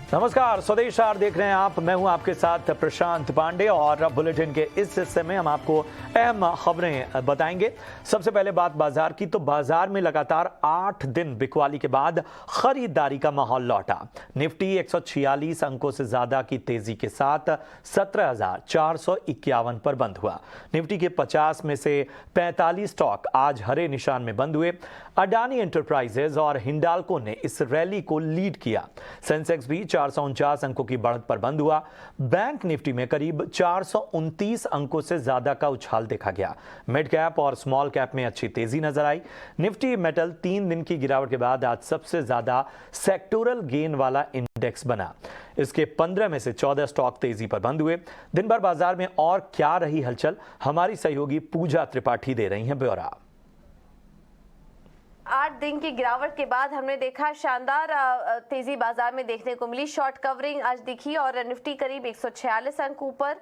नमस्कार, स्वदेश आर देख रहे हैं आप। मैं हूं आपके साथ प्रशांत पांडे और बुलेटिन के इस हिस्से में हम आपको अहम खबरें बताएंगे। सबसे पहले बात बाजार की, तो बाजार में लगातार 8 दिन बिकवाली के बाद खरीदारी का माहौल लौटा। निफ्टी 146 अंकों से ज्यादा की तेजी के साथ 17,451 पर बंद हुआ। निफ्टी के 50 में से 45 स्टॉक आज हरे निशान में बंद हुए। अडानी एंटरप्राइजेज और हिंडाल्को ने इस रैली को लीड किया। सेंसेक्स भी 449 अंकों की बढ़त पर बंद हुआ। बैंक निफ्टी में करीब 429 अंकों से ज्यादा का उछाल देखा गया। मिड कैप और स्मॉल कैप में अच्छी तेजी नजर आई। निफ्टी मेटल 3 दिन की गिरावट के बाद आज सबसे ज्यादा सेक्टोरल गेन वाला इंडेक्स बना। इसके 15 में से 14 स्टॉक तेजी पर बंद हुए। दिन भर बाजार में और क्या रही हलचल, हमारी सहयोगी पूजा त्रिपाठी दे रही हैं ब्यौरा। 8 दिन की गिरावट के बाद हमने देखा शानदार तेजी बाजार में देखने को मिली। शॉर्ट कवरिंग आज दिखी और निफ्टी करीब 146 अंक ऊपर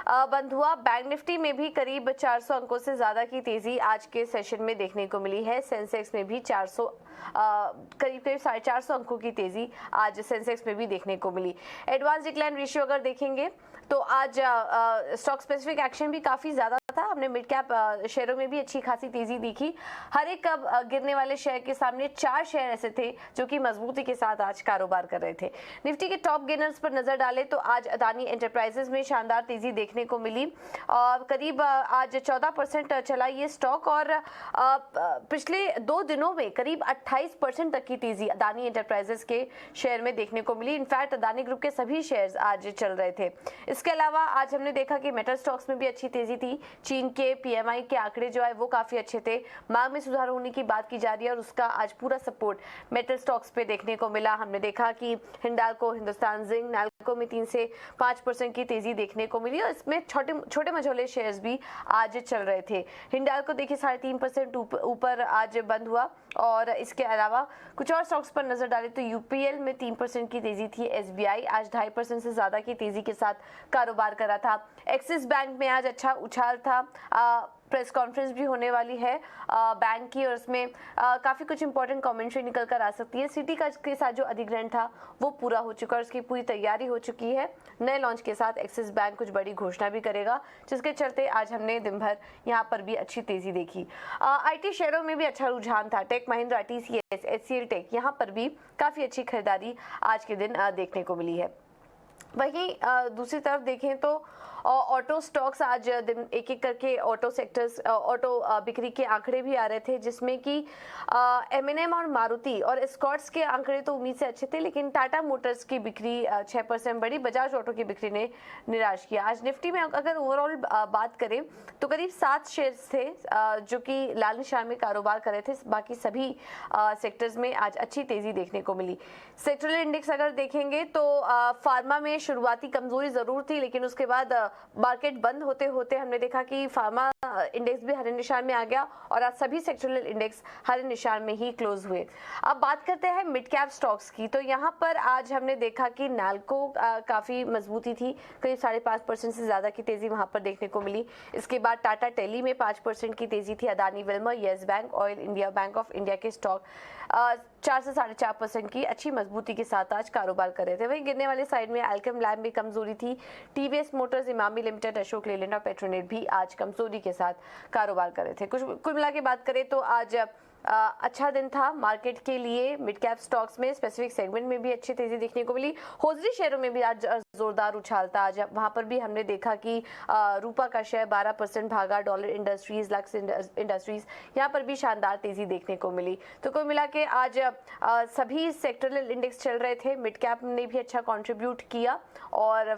बंद हुआ। बैंक निफ्टी में भी करीब 400 अंकों से ज्यादा की तेजी आज के सेशन में देखने को मिली है। सेंसेक्स में भी करीब 450 अंकों की तेजी आज सेंसेक्स में भी देखने को मिली। एडवांस डिक्लाइन रेशियो अगर देखेंगे तो आज स्टॉक स्पेसिफिक एक्शन भी काफी ज्यादा था। हमने मिड कैप शेयरों में भी अच्छी खासी तेजी दिखी। हर एक गिरने वाले शेयर के सामने 4 शेयर ऐसे थे जो कि मजबूती के साथ आज कारोबार कर रहे थे। निफ्टी के टॉप गेनर्स पर नजर डालें तो आज अडानी एंटरप्राइजेज में शानदार तेजी देखने को मिली और करीब आज 14% चला ये स्टॉक और पिछले 2 दिनों में करीब 28% तक की तेजी अडानी एंटरप्राइजेज के शेयर में देखने को मिली। इनफैक्ट अडानी ग्रुप के सभी शेयर्स आज चल रहे थे। इसके अलावा आज हमने देखा कि मेटल स्टॉक्स में भी अच्छी तेजी थी। चीन के पीएमआई के आंकड़े जो है वो काफी अच्छे थे। मांग में सुधार होने की बात की जा रही है और उसका आज पूरा सपोर्ट मेटल स्टॉक्स पे देखने को मिला। हमने देखा कि हिंडाल्को, हिंदुस्तान जिंक, नैल्को में 3 से 5% की तेजी देखने को मिली और इसमें छोटे मझोले शेयर्स भी आज चल रहे थे। हिंडाल्को देखिए 3.5% ऊपर आज बंद हुआ और इसके अलावा कुछ और स्टॉक्स पर नजर डालें तो यूपीएल में 3% की तेजी थी। एसबीआई आज 2.5% से ज्यादा की तेजी के साथ कारोबार कर रहा था। एक्सिस बैंक में आज अच्छा उछाल था। प्रेस कॉन्फ्रेंस भी होने वाली है बैंक की और उसमें काफी कुछ इंपॉर्टेंट कमेंट्री निकल कर आ सकती है। सिटी का के साथ जो अधिग्रहण था वो पूरा हो चुका है, उसकी पूरी तैयारी हो चुकी है। नए लॉन्च के साथ एक्सिस बैंक कुछ बड़ी घोषणा भी करेगा, जिसके चलते आज हमने दिन भर यहाँ पर भी अच्छी तेजी देखी। आईटी शेयरों में भी अच्छा रुझान था। Tech Mahindra, TCS, HCL Tech, यहाँ पर भी काफी अच्छी खरीदारी आज के दिन देखने को मिली है। वहीं दूसरी तरफ देखें तो ऑटो स्टॉक्स आज दिन एक करके ऑटो सेक्टर्स, ऑटो बिक्री के आंकड़े भी आ रहे थे, जिसमें कि एमएनएम और मारुति और एस्कॉर्ट्स के आंकड़े तो उम्मीद से अच्छे थे, लेकिन टाटा मोटर्स की बिक्री 6% बढ़ी। बजाज ऑटो की बिक्री ने निराश किया। आज निफ्टी में अगर ओवरऑल बात करें तो करीब 7 शेयर्स थे जो कि लाल निशान में कारोबार कर रहे थे। बाकी सभी सेक्टर्स में आज अच्छी तेजी देखने को मिली। सेक्टरल इंडेक्स अगर देखेंगे तो फार्मा में शुरुआती कमजोरी जरूर थी, लेकिन उसके बाद मार्केट बंद होते होते हमने देखा कि फार्मा इंडेक्स भी हरे निशान में आ गया और आज सभी सेक्टरल इंडेक्स हरे निशान में ही क्लोज हुए। अब बात करते हैं मिड कैप स्टॉक्स की, तो यहाँ पर आज हमने देखा कि नैल्को काफी मजबूती थी, करीब 5.5% से ज्यादा की तेजी वहां पर देखने को मिली। इसके बाद टाटा टेली में 5% की तेजी थी। Adani Wilmer, yes bank, oil India, bank of India के स्टॉक 4 से 4.5% की अच्छी मजबूती के साथ आज कारोबार कर रहे थे। वहीं गिरने वाले साइड में अल्केम लैब में कमजोरी थी। TVS Motors, Emami limited, Ashok Leyland और पेट्रोनेट भी आज कमजोरी के साथ कारोबार कर रहे थे। कुल मिला के बात करें तो आज अच्छा दिन था मार्केट के लिए। मिड कैप स्टॉक्स में स्पेसिफिक सेगमेंट में भी अच्छी तेजी देखने को मिली। होजरी शेयरों में भी आज जोरदार उछाल था। आज वहां पर भी हमने देखा कि रूपा का शेयर 12% भागा। डॉलर इंडस्ट्रीज, लक्स इंडस्ट्रीज, यहाँ पर भी शानदार तेजी देखने को मिली। तो कुल मिला के आज सभी सेक्टरल इंडेक्स चल रहे थे। मिड कैप ने भी अच्छा कंट्रीब्यूट किया और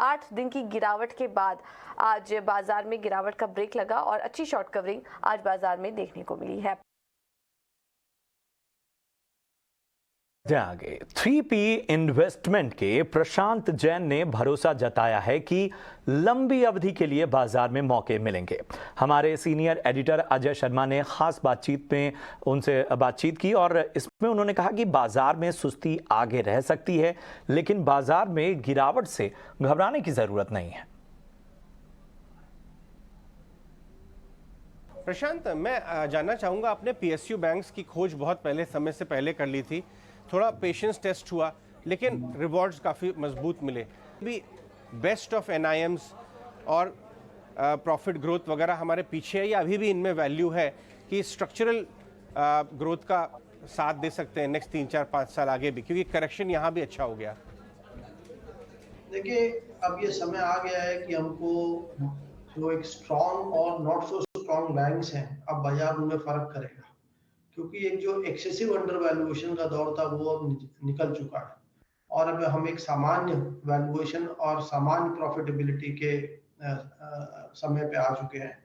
8 दिन की गिरावट के बाद आज बाजार में गिरावट का ब्रेक लगा और अच्छी शॉर्ट कवरिंग आज बाजार में देखने को मिली है। आगे 3P इन्वेस्टमेंट के प्रशांत जैन ने भरोसा जताया है कि लंबी अवधि के लिए बाजार में मौके मिलेंगे। हमारे सीनियर एडिटर अजय शर्मा ने खास बातचीत में उनसे बातचीत की और इसमें उन्होंने कहा कि बाजार में सुस्ती आगे रह सकती है, लेकिन बाजार में गिरावट से घबराने की जरूरत नहीं है। प्रशांत, मैं जानना चाहूंगा, आपने पीएसयू बैंक्स की खोज बहुत समय से पहले कर ली थी, थोड़ा पेशेंस टेस्ट हुआ, लेकिन रिवॉर्ड्स काफ़ी मजबूत मिले। भी बेस्ट ऑफ NIMs और प्रॉफिट ग्रोथ वगैरह हमारे पीछे है या अभी भी इनमें वैल्यू है कि स्ट्रक्चरल ग्रोथ का साथ दे सकते हैं नेक्स्ट 3, 4, 5 साल आगे भी, क्योंकि करेक्शन यहाँ भी अच्छा हो गया? देखिए, अब ये समय आ गया है कि हमको जो एक स्ट्रॉन्ग और नॉट सो स्ट्रॉन्ग बैंक्स हैं, अब बाजार उनमें फर्क करेगा, क्योंकि एक जो एक्सेसिव अंडर वैल्यूएशन का दौर था वो अब निकल चुका है और अब हम एक सामान्य वैल्यूएशन और सामान्य प्रॉफिटेबिलिटी के समय पे आ चुके हैं।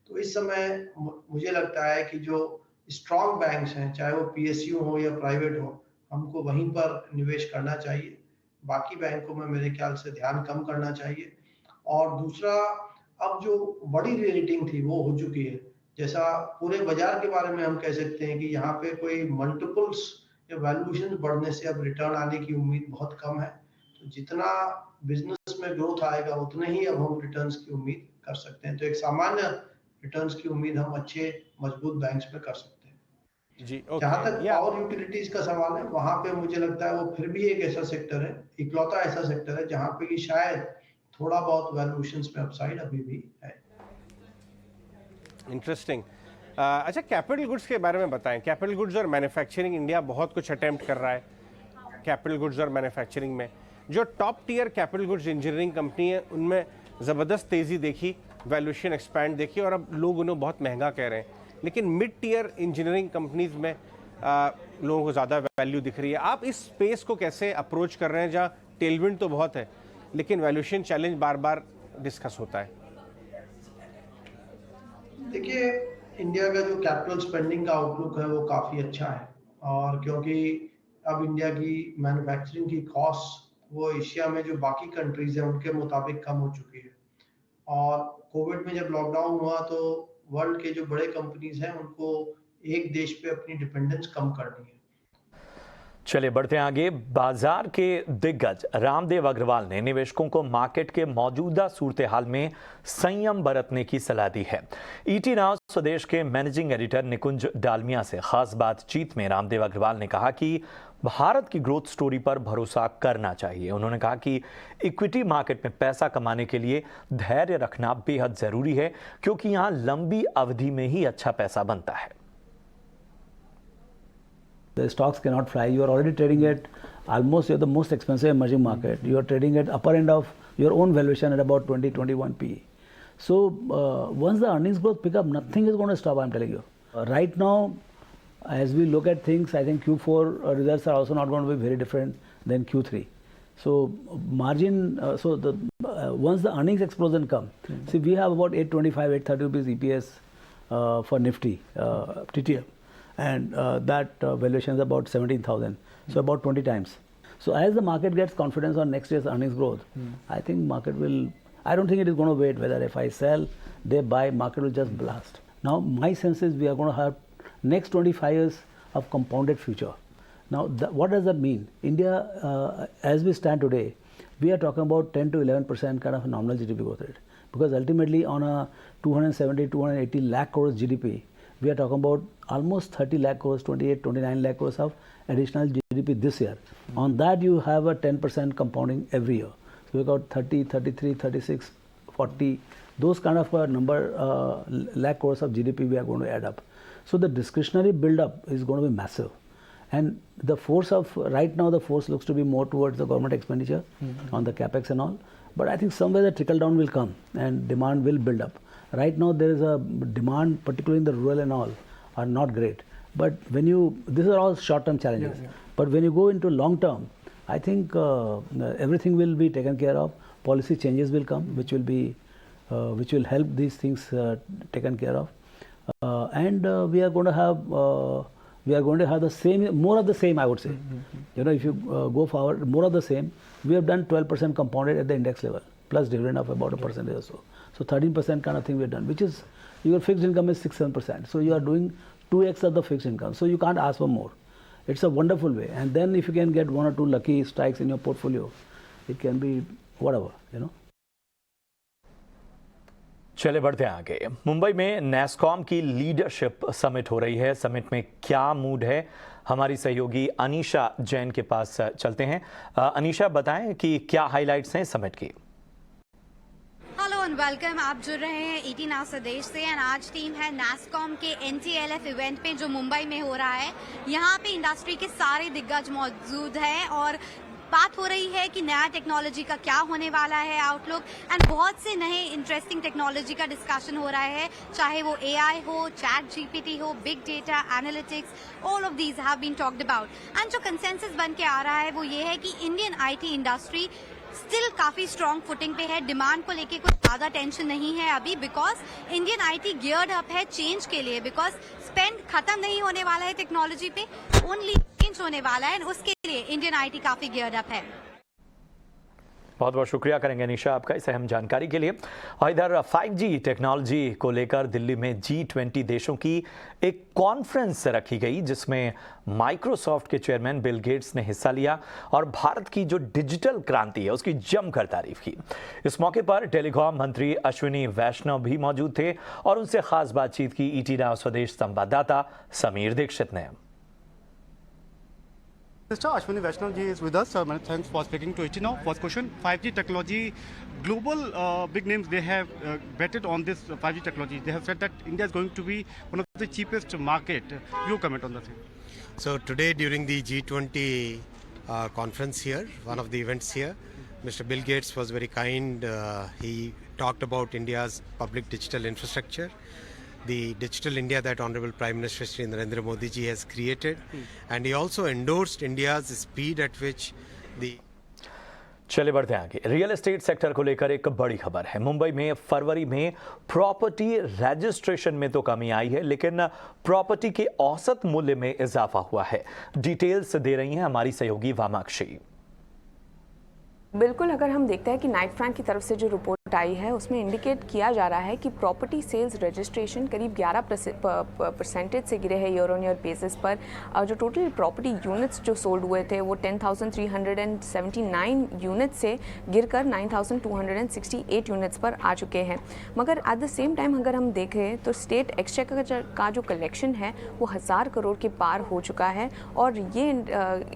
तो इस समय मुझे लगता है कि जो स्ट्रॉन्ग बैंक्स हैं, चाहे वो PSU हो या प्राइवेट हो, हमको वहीं पर निवेश करना चाहिए। बाकी बैंकों में मेरे ख्याल से ध्यान कम करना चाहिए। और दूसरा, अब जो बड़ी रेटिंग थी वो हो चुकी है। जैसा पूरे बाजार के बारे में हम कह सकते हैं कि यहाँ पे कोई मल्टीपल्स या वैल्यूएशन बढ़ने से अब रिटर्न आने की उम्मीद बहुत कम है। तो जितना बिजनेस में ग्रोथ आएगा उतने ही अब हम रिटर्न्स की उम्मीद कर सकते हैं। तो एक सामान्य रिटर्न्स की उम्मीद हम अच्छे मजबूत बैंक्स में कर सकते हैं। जी, जहां तक पावर यूटिलिटीज का सवाल है, वहां पे मुझे लगता है वो फिर भी एक ऐसा सेक्टर है, इकलौता ऐसा सेक्टर है जहां पे कि शायद थोड़ा बहुत वैल्यूएशंस में अपसाइड अभी भी है। इंटरेस्टिंग। अच्छा, कैपिटल गुड्स के बारे में बताएं। कैपिटल गुड्स और मैन्युफैक्चरिंग, इंडिया बहुत कुछ अटेम्प्ट कर रहा है कैपिटल गुड्स और मैन्युफैक्चरिंग में। जो top tier capital goods engineering company है उनमें ज़बरदस्त तेज़ी देखी, वैल्यूएशन एक्सपैंड देखी और अब लोग उन्हें बहुत महंगा कह रहे हैं। लेकिन मिड टियर इंजीनियरिंग कंपनीज में लोगों को ज़्यादा वैल्यू दिख रही है। आप इस स्पेस को कैसे अप्रोच कर रहे हैं जहाँ टेलविंड तो बहुत है लेकिन वैल्यूएशन चैलेंज बार बार डिस्कस होता है? देखिए, इंडिया का जो कैपिटल स्पेंडिंग का आउटलुक है वो काफ़ी अच्छा है, और क्योंकि अब इंडिया की मैन्युफैक्चरिंग की कॉस्ट वो एशिया में जो बाकी कंट्रीज हैं उनके मुताबिक कम हो चुकी है। और कोविड में जब लॉकडाउन हुआ तो वर्ल्ड के जो बड़े कंपनीज हैं उनको एक देश पे अपनी डिपेंडेंस कम करनी है। चलिए बढ़ते हैं आगे। बाजार के दिग्गज रामदेव अग्रवाल ने निवेशकों को मार्केट के मौजूदा सूरत हाल में संयम बरतने की सलाह दी है। ET नाउ स्वदेश के मैनेजिंग एडिटर निकुंज डालमिया से खास बातचीत में रामदेव अग्रवाल ने कहा कि भारत की ग्रोथ स्टोरी पर भरोसा करना चाहिए। उन्होंने कहा कि इक्विटी मार्केट में पैसा कमाने के लिए धैर्य रखना बेहद जरूरी है, क्योंकि यहाँ लंबी अवधि में ही अच्छा पैसा बनता है। The stocks cannot fly. You are already trading at almost, you're the most expensive emerging market. You are trading at upper end of your own valuation at about 20-21 PE. So once the earnings growth pick up, nothing is going to stop, I'm telling you. Right now, as we look at things, I think Q4 results are also not going to be very different than Q3. So margin, once the earnings explosion come, see we have about 825, 830 rupees EPS for Nifty, TTF. And that valuation is about 17,000, so about 20 times. So as the market gets confidence on next year's earnings growth, I think market will, I don't think it is going to wait whether if I sell, they buy, market will just blast. Now my sense is we are going to have next 25 years of compounded future. Now what does that mean? India, as we stand today, we are talking about 10 to 11% kind of a nominal GDP growth rate, because ultimately on a 270, 280 lakh crores GDP, we are talking about almost 30 lakh crores, 28, 29 lakh crores of additional GDP this year. On that you have a 10% compounding every year. So we got 30, 33, 36, 40, those kind of a number, lakh crores of GDP we are going to add up. So the discretionary build up is going to be massive. And the force of, right now the force looks to be more towards the government expenditure on the capex and all. But I think somewhere the trickle down will come and demand will build up. Right now there is a demand, particularly in the rural and all, are not great. But when you, these are all short-term challenges. But when you go into long-term, I think everything will be taken care of. Policy changes will come, which will be, which will help these things taken care of. And we are going to have the same, more of the same, I would say. You know, if you go forward, more of the same. We have done 12% compounded at the index level, plus dividend of about a percentage or so. So 13% kind of thing we have done, which is, your fixed income is 6-7%. So you are doing 2x of the fixed income. So you can't ask for more. It's a wonderful way. And then if you can get 1 or 2 lucky strikes in your portfolio, it can be whatever, you know. चले बढ़ते हैं आगे। मुंबई में NASSCOM की leadership summit हो रही है। Summit में क्या मूड है, हमारी सहयोगी अनीशा जैन के पास चलते हैं। अनीशा, बताएं कि क्या हाइलाइट्स हैं समिट की। Hello and welcome. आप जुड़ रहे हैं 18 आवर्स देश से एंड आज टीम है NASSCOM के NTLF इवेंट पे जो मुंबई में हो रहा है। यहाँ पे इंडस्ट्री के सारे दिग्गज मौजूद हैं और बात हो रही है कि नया टेक्नोलॉजी का क्या होने वाला है आउटलुक एंड बहुत से नए इंटरेस्टिंग टेक्नोलॉजी का डिस्कशन हो रहा है, चाहे वो AI हो, ChatGPT हो, big data, analytics, all of these have been talked about. And जो कंसेंसस बन के आ रहा है वो ये है कि इंडियन IT इंडस्ट्री स्टिल काफी स्ट्रॉन्ग फुटिंग पे है। डिमांड को लेके कुछ ज्यादा टेंशन नहीं है अभी, because Indian IT geared up है चेंज के लिए, बिकॉज स्पेंड खत्म नहीं होने वाला है टेक्नोलॉजी पे, ओनली चेंज होने वाला है, उसके लिए इंडियन IT काफी गियर्ड अप है। बहुत बहुत शुक्रिया करेंगे अनीशा आपका इस अहम जानकारी के लिए। और इधर 5G टेक्नोलॉजी को लेकर दिल्ली में G20 देशों की एक कॉन्फ्रेंस रखी गई, जिसमें माइक्रोसॉफ्ट के चेयरमैन बिल गेट्स ने हिस्सा लिया और भारत की जो डिजिटल क्रांति है उसकी जमकर तारीफ की। इस मौके पर टेलीकॉम मंत्री अश्विनी वैष्णव भी मौजूद थे और उनसे खास बातचीत की ET Now स्वदेश संवाददाता समीर दीक्षित ने। Mr. Ashwini Vaishnav ji is with us. Many thanks for speaking to ET Now. First question: 5G technology, global big names they have betted on this 5G technology. They have said that India is going to be one of the cheapest market. Your comment on the same? So today during the G20 conference here, one of the events here, Mr. Bill Gates was very kind. He talked about India's public digital infrastructure, the digital India that Honorable Prime Minister Shri Narendra Modi ji has created, and he also endorsed India's speed at which the चले बढ़ते हैं आगे। Real estate sector को लेकर एक बड़ी खबर है। मुंबई में फरवरी में प्रॉपर्टी रजिस्ट्रेशन में तो कमी आई है, लेकिन प्रॉपर्टी के औसत मूल्य में इजाफा हुआ है। डिटेल्स दे रही हैं हमारी सहयोगी वामाक्षी। बिल्कुल, अगर हम देखते हैं कि नाइट फ्रैंक की तरफ से जो रिपोर्ट आई है उसमें इंडिकेट किया जा रहा है कि प्रॉपर्टी सेल्स रजिस्ट्रेशन करीब 11% से गिरे हैं ईयर ऑन ईयर बेसिस पर। जो टोटल प्रॉपर्टी यूनिट्स जो सोल्ड हुए थे वो 10,379 यूनिट्स से गिरकर 9,268 यूनिट्स पर आ चुके हैं। मगर एट द सेम टाइम अगर हम देखें तो स्टेट एक्सचेकर का जो कलेक्शन है वो 1000 करोड़ के पार हो चुका है और ये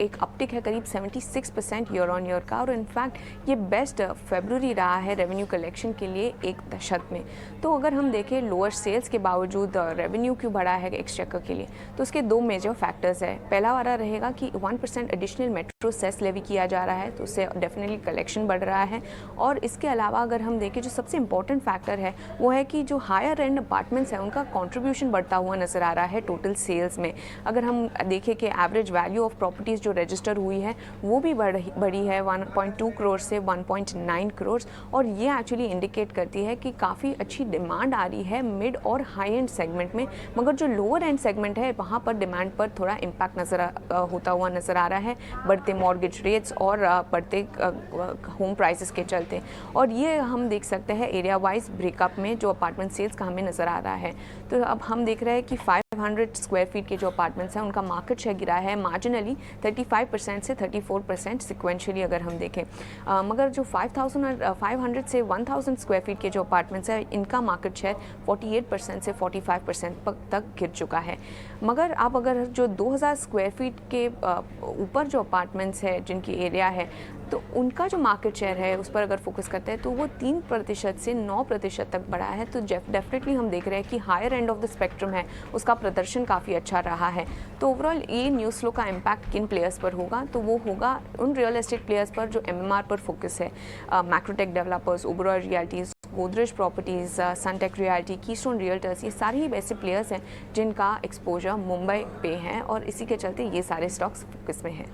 एक अपटिक है करीब 76% ईयर ऑन ईयर का, और इनफैक्ट ये बेस्ट फरवरी रहा है रेवेन्यू कलेक्शन के लिए एक दशक में। तो अगर हम देखें लोअर सेल्स के बावजूद रेवेन्यू क्यों बढ़ा है एक्सचेकर के लिए, तो उसके दो मेजर फैक्टर्स है। पहला वाला रहेगा कि 1% एडिशनल मेट्रो सेस लेवी किया जा रहा है, तो उससे डेफिनेटली कलेक्शन बढ़ रहा है। और इसके अलावा अगर हम देखें जो सबसे इंपॉर्टेंट फैक्टर है वो है कि जो हायर एंड अपार्टमेंट्स हैं उनका कॉन्ट्रीब्यूशन बढ़ता हुआ नजर आ रहा है टोटल सेल्स में। अगर हम देखें कि एवरेज वैल्यू ऑफ प्रॉपर्टीज़ जो रजिस्टर हुई है वो भी बढ़ी है 1.2 करोड़ से 1.9 करोड़, और ये एक्चुअली इंडिकेट करती है कि काफ़ी अच्छी डिमांड आ रही है मिड और हाई एंड सेगमेंट में। मगर जो लोअर एंड सेगमेंट है वहाँ पर डिमांड पर थोड़ा इम्पैक्ट होता हुआ नज़र आ रहा है, बढ़ते मॉर्गेज रेट्स और बढ़ते होम प्राइसेस के चलते। और ये हम देख सकते हैं एरिया वाइज ब्रेकअप में जो अपार्टमेंट सेल्स का हमें नज़र आ रहा है। तो अब हम देख रहे हैं कि 500 स्क्वायर फीट के जो अपार्टमेंट्स हैं उनका मार्केट शेयर गिरा है मार्जिनली 35% से 34% सिक्वेंशली अगर हम देखें। मगर जो 500 से 1000 स्क्वायर फीट के जो अपार्टमेंट्स हैं इनका मार्केट शेयर 48% से 45% तक गिर चुका है। मगर आप अगर जो 2000 स्क्वायर फीट के ऊपर जो अपार्टमेंट्स हैं जिनकी एरिया है तो उनका जो मार्केट शेयर है उस पर अगर फोकस करते हैं तो वो 3% से 9% तक बढ़ा है। तो डेफिनेटली हम देख रहे हैं कि higher end of the spectrum है उसका प्रदर्शन काफ़ी अच्छा रहा है। तो ओवरऑल ये न्यूज़ फ्लो का इम्पैक्ट किन प्लेयर्स पर होगा, तो वो होगा उन रियल एस्टेट प्लेयर्स पर जो MMR पर फोकस है, Macrotech Developers, Oberoi Realties, Godrej Properties, Suntech Realty, Keystone Realtors, ये सारे ही ऐसे प्लेयर्स हैं जिनका एक्सपोजर मुंबई पे है और इसी के चलते ये सारे स्टॉक्स फोकस में हैं।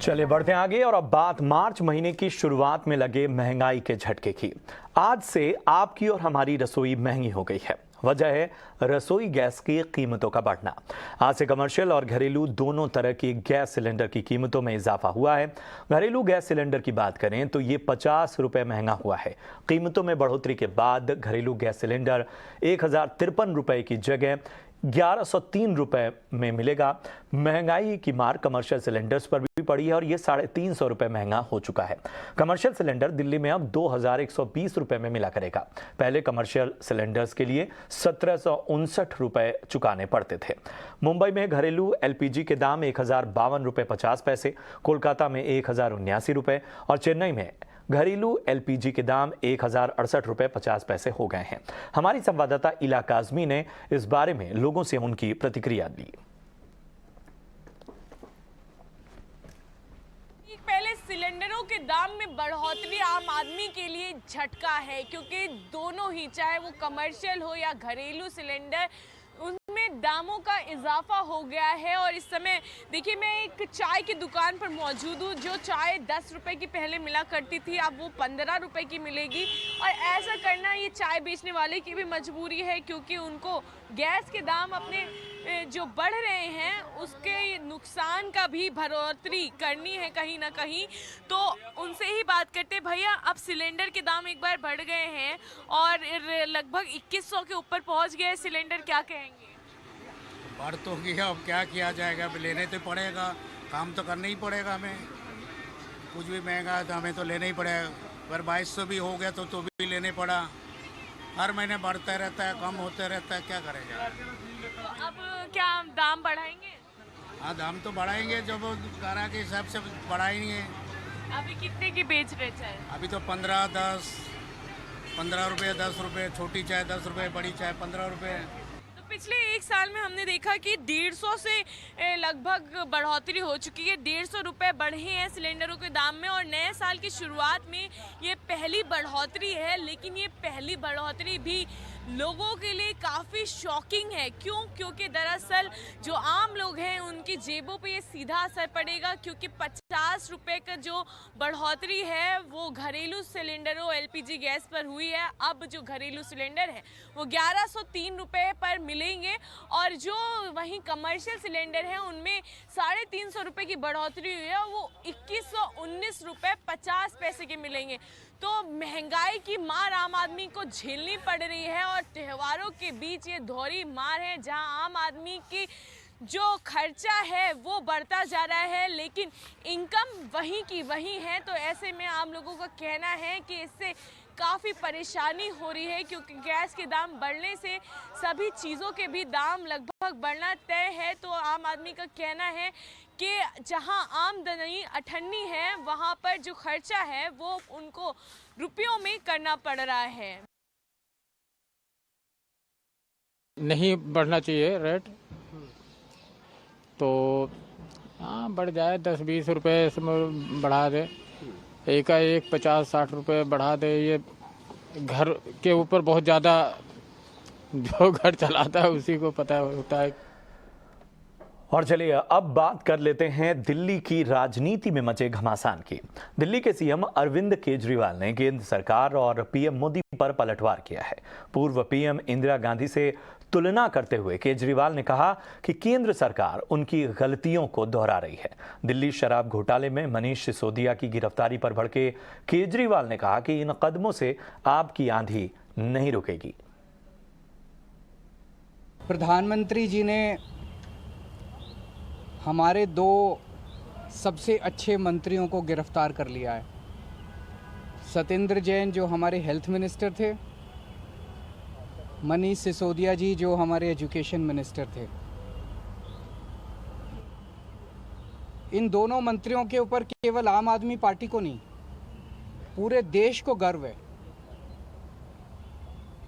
चलिए बढ़ते हैं आगे और अब बात मार्च महीने की शुरुआत में लगे महंगाई के झटके की। आज से आपकी और हमारी रसोई महंगी हो गई है। वजह है रसोई गैस की कीमतों का बढ़ना। आज से कमर्शियल और घरेलू दोनों तरह की गैस सिलेंडर की कीमतों में इजाफा हुआ है। घरेलू गैस सिलेंडर की बात करें तो ये 50 रुपये महंगा हुआ है। कीमतों में बढ़ोतरी के बाद घरेलू गैस सिलेंडर 1053 रुपये की जगह 1103 रुपए में मिलेगा। महंगाई की मार कमर्शियल सिलेंडर्स पर भी पड़ी है और ये 350 रुपए महंगा हो चुका है। कमर्शियल सिलेंडर दिल्ली में अब 2120 रुपए में मिला करेगा। पहले कमर्शियल सिलेंडर्स के लिए 1759 रुपए चुकाने पड़ते थे। मुंबई में घरेलू एलपीजी के दाम 1052 रुपए 50 पैसे, कोलकाता में 1079 रुपए और चेन्नई में घरेलू एलपीजी के दाम 1068 रुपए 50 पैसे हो गए हैं। हमारी संवाददाता इला काजमी ने इस बारे में लोगों से उनकी प्रतिक्रिया ली। पहले सिलेंडरों के दाम में बढ़ोतरी आम आदमी के लिए झटका है, क्योंकि दोनों ही, चाहे वो कमर्शियल हो या घरेलू सिलेंडर, उनमें दामों का इजाफा हो गया है। और इस समय देखिए, मैं एक चाय की दुकान पर मौजूद हूँ। जो चाय 10 रुपए की पहले मिला करती थी, अब वो 15 रुपए की मिलेगी। और ऐसा करना ये चाय बेचने वाले की भी मजबूरी है, क्योंकि उनको गैस के दाम अपने जो बढ़ रहे हैं उसके नुकसान का भी बढ़ोतरी करनी है कहीं ना कहीं। तो उनसे ही बात करते। भैया, अब सिलेंडर के दाम एक बार बढ़ गए हैं और लगभग 2100 के ऊपर पहुंच गए सिलेंडर, क्या कहेंगे? बढ़ तो गया, अब क्या किया जाएगा, अब लेने तो पड़ेगा, काम तो करना ही पड़ेगा हमें। कुछ भी महंगा है तो हमें तो लेना ही पड़ेगा। अगर 2200 भी हो गया तो भी लेने पड़ा। हर महीने बढ़ता रहता है, कम होते रहता है, क्या करेगा। तो अब क्या दाम बढ़ाएंगे? हाँ, दाम तो बढ़ाएंगे, जब गारा के हिसाब से बढ़ाएंगे। अभी कितने की बेच रहे चाय? अभी तो 15 रुपये, 10 रुपये, छोटी चाय 10 रुपये, बड़ी चाय 15 रुपये। तो पिछले एक साल में हमने देखा कि 150 से लगभग बढ़ोतरी हो चुकी है। 150 रुपये बढ़े हैं सिलेंडरों के दाम में और नए साल की शुरुआत में ये पहली बढ़ोतरी है। लेकिन ये पहली बढ़ोतरी भी लोगों के लिए काफ़ी शॉकिंग है। क्यों? क्योंकि दरअसल जो आम लोग हैं उनकी जेबों पे ये सीधा असर पड़ेगा, क्योंकि 50 रुपये का जो बढ़ोतरी है वो घरेलू सिलेंडरों एलपीजी गैस पर हुई है। अब जो घरेलू सिलेंडर है वो 1103 रुपये पर मिलेंगे और जो वहीं कमर्शियल सिलेंडर हैं उनमें 350 रुपये की बढ़ोतरी हुई है और वो 2119 रुपये 50 पैसे के मिलेंगे। तो महंगाई की मार आम आदमी को झेलनी पड़ रही है और त्योहारों के बीच ये दोहरी मार है, जहां आम आदमी की जो खर्चा है वो बढ़ता जा रहा है, लेकिन इनकम वहीं की वहीं है। तो ऐसे में आम लोगों का कहना है कि इससे काफ़ी परेशानी हो रही है, क्योंकि गैस के दाम बढ़ने से सभी चीज़ों के भी दाम लगभग बढ़ना तय है। तो आम आदमी का कहना है कि जहां आमदनी अठन्नी है, वहां पर जो खर्चा है वो उनको रुपयों में करना पड़ रहा है। नहीं बढ़ना चाहिए रेट, तो हाँ बढ़ जाए 10-20 रुपये इसमें बढ़ा दे, एक 50-60 रुपये बढ़ा दे। ये घर के ऊपर बहुत ज़्यादा, जो घर चलाता है उसी को पता होता है। और चलिए अब बात कर लेते हैं दिल्ली की राजनीति में मचे घमासान की। दिल्ली के सीएम अरविंद केजरीवाल ने केंद्र सरकार और पीएम मोदी पर पलटवार किया है। पूर्व पीएम इंदिरा गांधी से तुलना करते हुए केजरीवाल ने कहा कि केंद्र सरकार उनकी गलतियों को दोहरा रही है। दिल्ली शराब घोटाले में मनीष सिसोदिया की गिरफ्तारी पर भड़के केजरीवाल ने कहा कि इन कदमों से आपकी आंधी नहीं रुकेगी। प्रधानमंत्री जी ने हमारे 2 सबसे अच्छे मंत्रियों को गिरफ्तार कर लिया है। सत्येंद्र जैन जो हमारे हेल्थ मिनिस्टर थे, मनीष सिसोदिया जी जो हमारे एजुकेशन मिनिस्टर थे। इन दोनों मंत्रियों के ऊपर केवल आम आदमी पार्टी को नहीं, पूरे देश को गर्व है।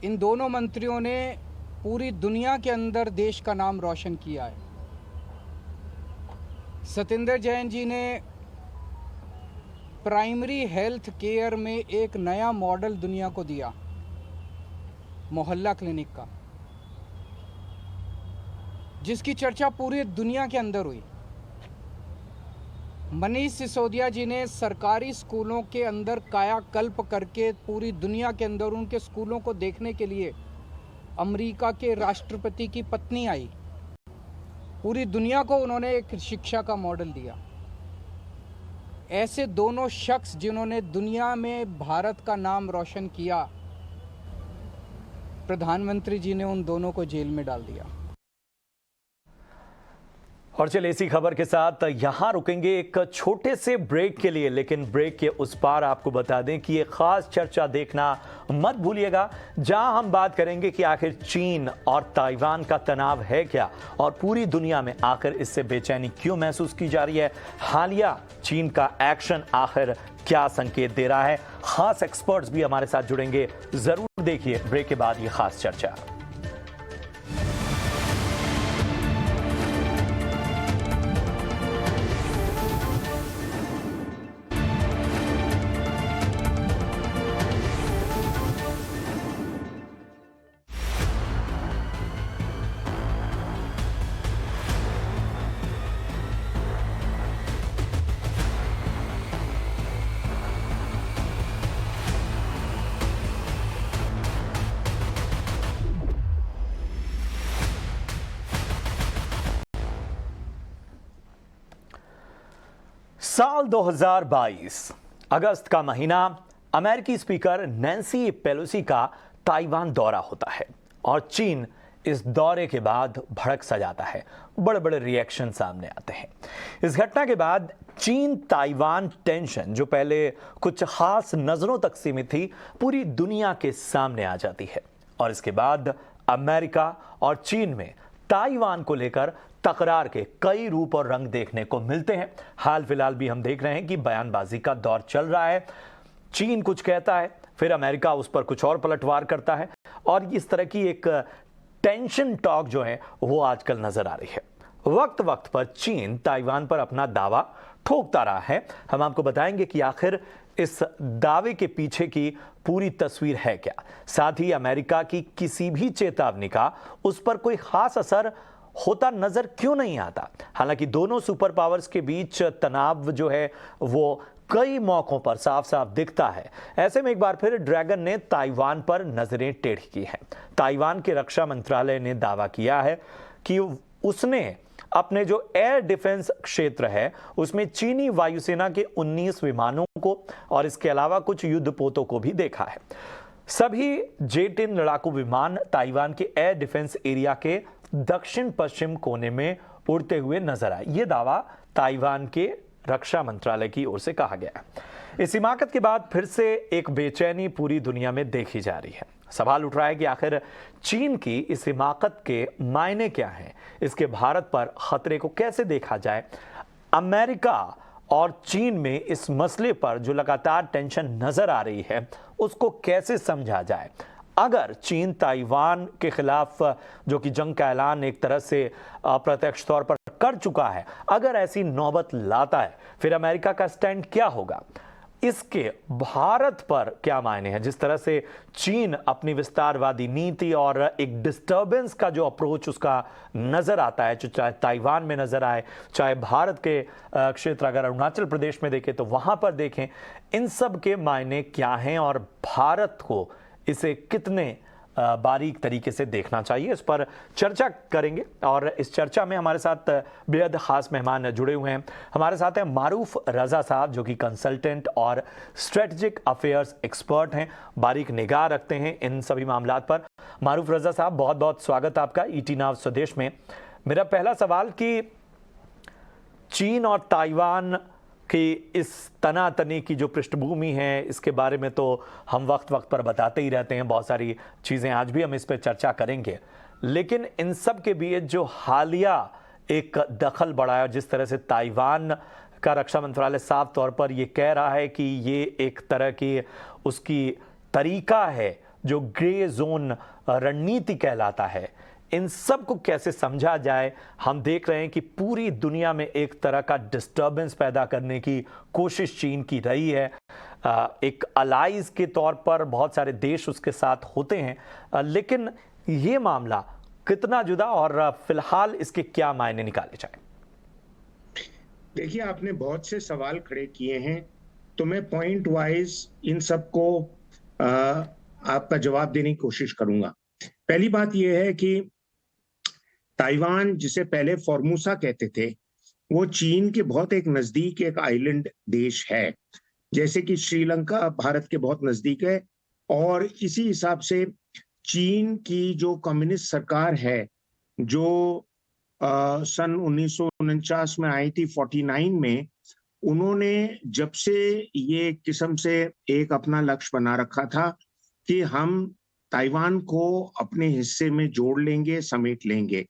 इन दोनों मंत्रियों ने पूरी दुनिया के अंदर देश का नाम रोशन किया है। सत्येंद्र जैन जी ने प्राइमरी हेल्थ केयर में एक नया मॉडल दुनिया को दिया, मोहल्ला क्लिनिक का, जिसकी चर्चा पूरी दुनिया के अंदर हुई। मनीष सिसोदिया जी ने सरकारी स्कूलों के अंदर कायाकल्प करके पूरी दुनिया के अंदर उनके स्कूलों को देखने के लिए अमेरिका के राष्ट्रपति की पत्नी आई। पूरी दुनिया को उन्होंने एक शिक्षा का मॉडल दिया। ऐसे दोनों शख्स जिन्होंने दुनिया में भारत का नाम रोशन किया, प्रधानमंत्री जी ने उन दोनों को जेल में डाल दिया। और चलिए इसी खबर के साथ यहाँ रुकेंगे एक छोटे से ब्रेक के लिए, लेकिन ब्रेक के उस पार आपको बता दें कि ये खास चर्चा देखना मत भूलिएगा, जहां हम बात करेंगे कि आखिर चीन और ताइवान का तनाव है क्या और पूरी दुनिया में आखिर इससे बेचैनी क्यों महसूस की जा रही है। हालिया चीन का एक्शन आखिर क्या संकेत दे रहा है। खास एक्सपर्ट्स भी हमारे साथ जुड़ेंगे, जरूर देखिए ब्रेक के बाद ये खास चर्चा। साल 2022 अगस्त का महीना, अमेरिकी स्पीकर नैन्सी पेलोसी का ताइवान दौरा होता है और चीन इस दौरे के बाद भड़क सा जाता है। बड़े बड़े रिएक्शन सामने आते हैं। इस घटना के बाद चीन ताइवान टेंशन, जो पहले कुछ खास नजरों तक सीमित थी, पूरी दुनिया के सामने आ जाती है और इसके बाद अमेरिका और चीन में ताइवान को लेकर तकरार के कई रूप और रंग देखने को मिलते हैं। हाल फिलहाल भी हम देख रहे हैं कि बयानबाजी का दौर चल रहा है। चीन कुछ कहता है, फिर अमेरिका उस पर कुछ और पलटवार करता है और इस तरह की एक टेंशन टॉक जो है वो आजकल नजर आ रही है। वक्त वक्त पर चीन ताइवान पर अपना दावा ठोकता रहा है। हम आपको बताएंगे कि आखिर इस दावे के पीछे की पूरी तस्वीर है क्या। साथ ही अमेरिका की किसी भी चेतावनी का उस पर कोई खास असर होता नजर क्यों नहीं आता। हालांकि दोनों सुपर पावर्स के बीच तनाव जो है वो कई मौकों पर साफ साफ दिखता है। ऐसे में एक बार फिर ड्रैगन ने ताइवान पर नजरें टेढ़ी की हैं। ताइवान के रक्षा मंत्रालय ने दावा किया है कि उसने अपने जो एयर डिफेंस क्षेत्र है उसमें चीनी वायुसेना के 19 विमानों को और इसके अलावा कुछ युद्धपोतों को भी देखा है। सभी J-10 लड़ाकू विमान ताइवान के एयर डिफेंस एरिया के दक्षिण पश्चिम कोने में उड़ते हुए नजर आए। यह दावा ताइवान के रक्षा मंत्रालय की ओर से कहा गया है। इस हिमाकत के बाद फिर से एक बेचैनी पूरी दुनिया में देखी जा रही है। सवाल उठ रहा है कि आखिर चीन की इस हिमाकत के मायने क्या हैं, इसके भारत पर खतरे को कैसे देखा जाए। अमेरिका और चीन में इस मसले पर जो लगातार टेंशन नजर आ रही है उसको कैसे समझा जाए। अगर चीन ताइवान के खिलाफ जो कि जंग का ऐलान एक तरह से अप्रत्यक्ष तौर पर कर चुका है, अगर ऐसी नौबत लाता है, फिर अमेरिका का स्टैंड क्या होगा, इसके भारत पर क्या मायने हैं। जिस तरह से चीन अपनी विस्तारवादी नीति और एक डिस्टर्बेंस का जो अप्रोच उसका नजर आता है, चाहे ताइवान में नजर आए, चाहे भारत के क्षेत्र अगर अरुणाचल प्रदेश में देखें तो वहां पर देखें, इन सब के मायने क्या हैं और भारत को इसे कितने बारीक तरीके से देखना चाहिए, इस पर चर्चा करेंगे। और इस चर्चा में हमारे साथ बेहद खास मेहमान जुड़े हुए हैं। हमारे साथ हैं मारूफ रजा साहब, जो कि कंसल्टेंट और स्ट्रेटेजिक अफेयर्स एक्सपर्ट हैं, बारीक निगाह रखते हैं इन सभी मामलात पर। मारूफ रजा साहब, बहुत बहुत स्वागत आपका ईटी नाउ स्वदेश में। मेरा पहला सवाल कि चीन और ताइवान कि इस तनातनी की जो पृष्ठभूमि है, इसके बारे में तो हम वक्त वक्त पर बताते ही रहते हैं, बहुत सारी चीज़ें, आज भी हम इस पर चर्चा करेंगे। लेकिन इन सब के बीच जो हालिया एक दखल बढ़ा है, जिस तरह से ताइवान का रक्षा मंत्रालय साफ तौर पर ये कह रहा है कि ये एक तरह की उसकी तरीका है जो ग्रे जोन रणनीति कहलाता है, इन सब को कैसे समझा जाए। हम देख रहे हैं कि पूरी दुनिया में एक तरह का डिस्टर्बेंस पैदा करने की कोशिश चीन की रही है। एक अलाइज के तौर पर बहुत सारे देश उसके साथ होते हैं, लेकिन ये मामला कितना जुदा और फिलहाल इसके क्या मायने निकाले जाए। देखिए, आपने बहुत से सवाल खड़े किए हैं, तो मैं पॉइंट वाइज इन सबको आपका जवाब देने की कोशिश करूंगा। पहली बात यह है कि ताइवान, जिसे पहले फॉर्मूसा कहते थे, वो चीन के बहुत एक नजदीक एक आइलैंड देश है, जैसे कि श्रीलंका भारत के बहुत नजदीक है। और इसी हिसाब से चीन की जो कम्युनिस्ट सरकार है, जो सन 1949 में आई थी, 49 में उन्होंने जब से ये किस्म से एक अपना लक्ष्य बना रखा था कि हम ताइवान को अपने हिस्से में जोड़ लेंगे, समेट लेंगे।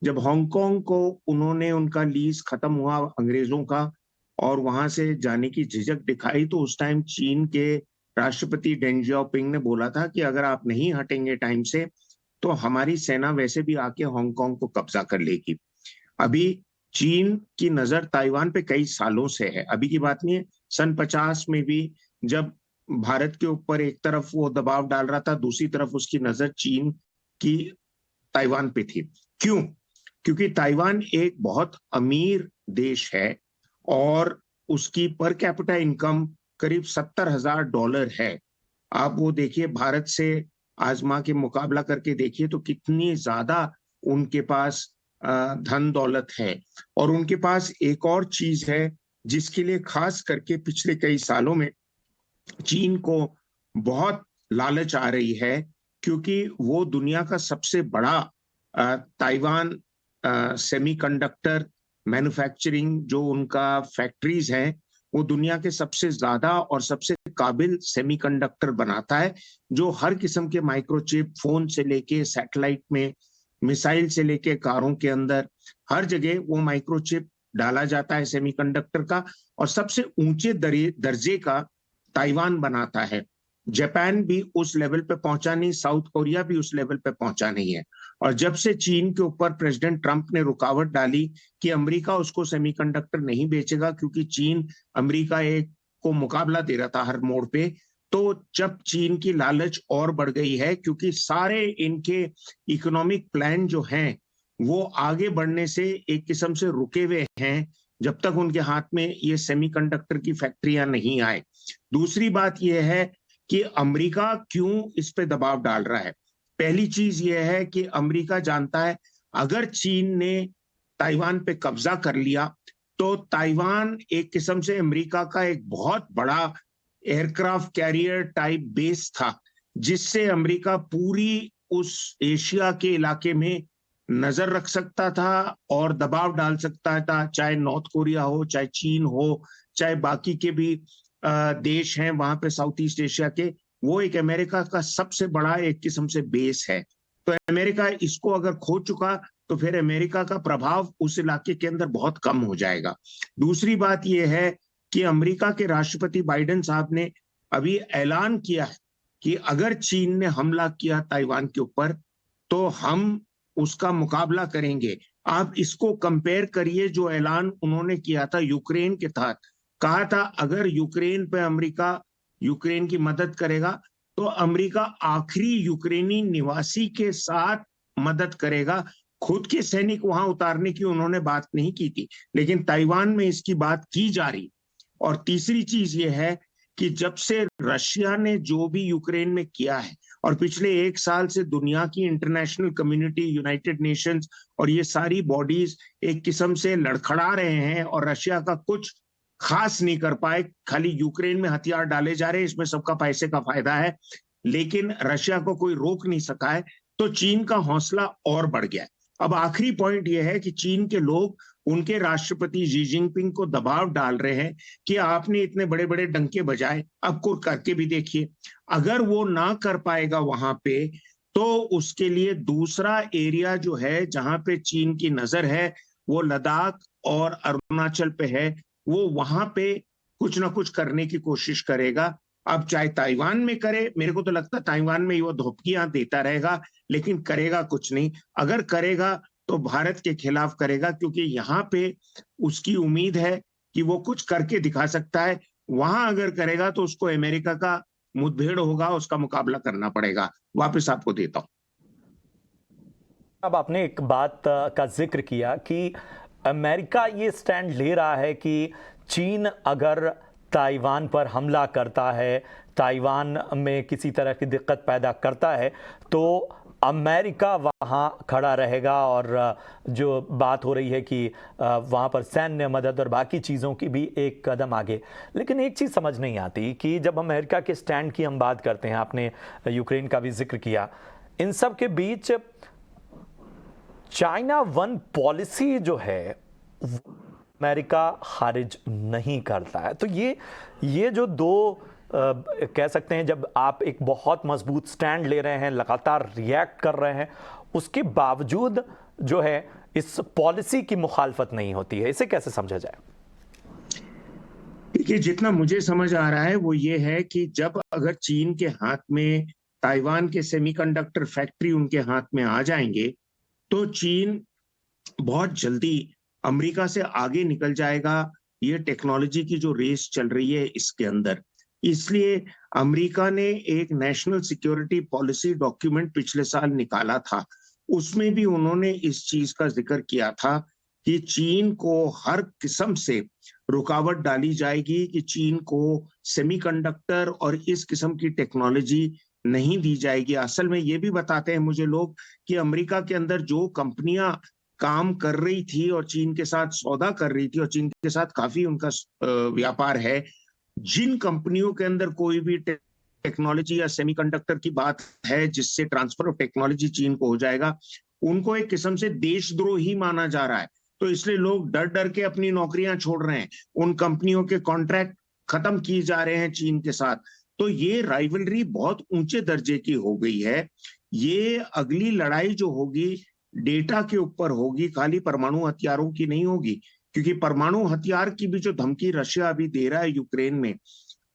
जब हांगकांग को उन्होंने उनका लीज खत्म हुआ अंग्रेजों का और वहां से जाने की झिझक दिखाई, तो उस टाइम चीन के राष्ट्रपति डेंग जियाओपिंग ने बोला था कि अगर आप नहीं हटेंगे टाइम से तो हमारी सेना वैसे भी आके हांगकांग को कब्जा कर लेगी। अभी चीन की नजर ताइवान पे कई सालों से है, अभी की बात नहीं है। सन 50 में भी जब भारत के ऊपर एक तरफ वो दबाव डाल रहा था, दूसरी तरफ उसकी नजर चीन की ताइवान पे थी। क्यों? क्योंकि ताइवान एक बहुत अमीर देश है और उसकी पर कैपिटा इनकम करीब $70,000 है। आप वो देखिए, भारत से आजमा के मुकाबला करके देखिए तो कितनी ज्यादा उनके पास धन दौलत है। और उनके पास एक और चीज है जिसके लिए खास करके पिछले कई सालों में चीन को बहुत लालच आ रही है, क्योंकि वो दुनिया का सबसे बड़ा ताइवान सेमीकंडक्टर मैन्युफैक्चरिंग जो उनका फैक्ट्रीज हैं, वो दुनिया के सबसे ज्यादा और सबसे काबिल सेमीकंडक्टर बनाता है, जो हर किस्म के माइक्रोचिप, फोन से लेके सैटेलाइट में, मिसाइल से लेके कारों के अंदर, हर जगह वो माइक्रोचिप डाला जाता है सेमीकंडक्टर का। और सबसे ऊंचे दर्जे का ताइवान बनाता है। जापान भी उस लेवल पे पहुंचा नहीं, साउथ कोरिया भी उस लेवल पे पहुंचा नहीं है। और जब से चीन के ऊपर प्रेसिडेंट ट्रंप ने रुकावट डाली कि अमेरिका उसको सेमीकंडक्टर नहीं बेचेगा क्योंकि चीन अमेरिका एक को मुकाबला दे रहा था हर मोड़ पे, तो जब चीन की लालच और बढ़ गई है, क्योंकि सारे इनके इकोनॉमिक प्लान जो हैं वो आगे बढ़ने से एक किस्म से रुके हुए हैं जब तक उनके हाथ में ये सेमीकंडक्टर की फैक्ट्रियां नहीं आए। दूसरी बात यह है कि अमेरिका क्यों इस पे दबाव डाल रहा है। पहली चीज यह है कि अमेरिका जानता है अगर चीन ने ताइवान पे कब्जा कर लिया तो ताइवान एक किस्म से अमेरिका का एक बहुत बड़ा एयरक्राफ्ट कैरियर टाइप बेस था, जिससे अमेरिका पूरी उस एशिया के इलाके में नजर रख सकता था और दबाव डाल सकता था, चाहे नॉर्थ कोरिया हो, चाहे चीन हो, चाहे बाकी के भी देश हैं वहां पे साउथ ईस्ट एशिया के। वो एक अमेरिका का सबसे बड़ा एक किस्म से बेस है। तो अमेरिका इसको अगर खो चुका तो फिर अमेरिका का प्रभाव उस इलाके के अंदर बहुत कम हो जाएगा। दूसरी बात यह है कि अमेरिका के राष्ट्रपति बाइडेन साहब ने अभी ऐलान किया है कि अगर चीन ने हमला किया ताइवान के ऊपर तो हम उसका मुकाबला करेंगे। आप इसको कंपेयर करिए, जो ऐलान उन्होंने किया था यूक्रेन के तहत, कहा था अगर यूक्रेन पे अमेरिका यूक्रेन की मदद करेगा तो अमेरिका आखिरी यूक्रेनी निवासी के साथ मदद करेगा। खुद के सैनिक वहां उतारने की उन्होंने बात नहीं की थी, लेकिन ताइवान में इसकी बात की जा रही। और तीसरी चीज ये है कि जब से रशिया ने जो भी यूक्रेन में किया है और पिछले 1 साल से दुनिया की इंटरनेशनल कम्युनिटी, यूनाइटेड नेशंस और ये सारी बॉडीज एक किस्म से लड़खड़ा रहे हैं और रशिया का कुछ खास नहीं कर पाए, खाली यूक्रेन में हथियार डाले जा रहे हैं, इसमें सबका पैसे का फायदा है, लेकिन रशिया को कोई रोक नहीं सका है। तो चीन का हौसला और बढ़ गया है। अब आखिरी पॉइंट यह है कि चीन के लोग उनके राष्ट्रपति शी जिनपिंग को दबाव डाल रहे हैं कि आपने इतने बड़े बड़े डंके बजाए, अब कुछ करके भी देखिए। अगर वो ना कर पाएगा वहां पे, तो उसके लिए दूसरा एरिया जो है जहां पे चीन की नजर है वो लद्दाख और अरुणाचल पे है, वो वहां पे कुछ ना कुछ करने की कोशिश करेगा। अब चाहे ताइवान में करे, मेरे को तो लगता है ताइवान में वो धमकियां देता रहेगा, लेकिन करेगा कुछ नहीं। अगर करेगा तो भारत के खिलाफ करेगा, क्योंकि यहाँ पे उसकी उम्मीद है कि वो कुछ करके दिखा सकता है। वहां अगर करेगा तो उसको अमेरिका का मुठभेड़ होगा, उसका मुकाबला करना पड़ेगा। वापस आपको देता हूं। अब आपने एक बात का जिक्र किया कि अमेरिका ये स्टैंड ले रहा है कि चीन अगर ताइवान पर हमला करता है, ताइवान में किसी तरह की दिक्कत पैदा करता है, तो अमेरिका वहाँ खड़ा रहेगा। और जो बात हो रही है कि वहाँ पर सैन्य मदद और बाकी चीज़ों की भी एक कदम आगे। लेकिन एक चीज़ समझ नहीं आती कि जब अमेरिका के स्टैंड की हम बात करते हैं, आपने यूक्रेन का भी जिक्र किया, इन सब के बीच चाइना वन पॉलिसी जो है अमेरिका खारिज नहीं करता है। तो ये जो दो कह सकते हैं, जब आप एक बहुत मजबूत स्टैंड ले रहे हैं, लगातार रिएक्ट कर रहे हैं, उसके बावजूद जो है इस पॉलिसी की मुखालफत नहीं होती है, इसे कैसे समझा जाए? देखिए, जितना मुझे समझ आ रहा है वो ये है कि जब अगर चीन के हाथ में ताइवान के सेमीकंडक्टर फैक्ट्री उनके हाथ में आ जाएंगे तो चीन बहुत जल्दी अमेरिका से आगे निकल जाएगा। ये टेक्नोलॉजी की जो रेस चल रही है इसके अंदर, इसलिए अमेरिका ने एक नेशनल सिक्योरिटी पॉलिसी डॉक्यूमेंट पिछले साल निकाला था। उसमें भी उन्होंने इस चीज का जिक्र किया था कि चीन को हर किस्म से रुकावट डाली जाएगी, कि चीन को सेमीकंडक्टर और इस किस्म की टेक्नोलॉजी नहीं दी जाएगी। असल में ये भी बताते हैं मुझे लोग कि अमेरिका के अंदर जो कंपनियां काम कर रही थी और चीन के साथ सौदा कर रही थी और चीन के साथ काफी उनका व्यापार है, जिन कंपनियों के अंदर कोई भी टेक्नोलॉजी या सेमीकंडक्टर की बात है जिससे ट्रांसफर ऑफ टेक्नोलॉजी चीन को हो जाएगा, उनको एक किस्म से देशद्रोही माना जा रहा है। तो इसलिए लोग डर डर के अपनी नौकरियां छोड़ रहे हैं, उन कंपनियों के कॉन्ट्रैक्ट खत्म किए जा रहे हैं चीन के साथ। तो ये राइवलरी बहुत ऊंचे दर्जे की हो गई है। ये अगली लड़ाई जो होगी डेटा के ऊपर होगी, खाली परमाणु हथियारों की नहीं होगी, क्योंकि परमाणु हथियार की भी जो धमकी रशिया अभी दे रहा है यूक्रेन में,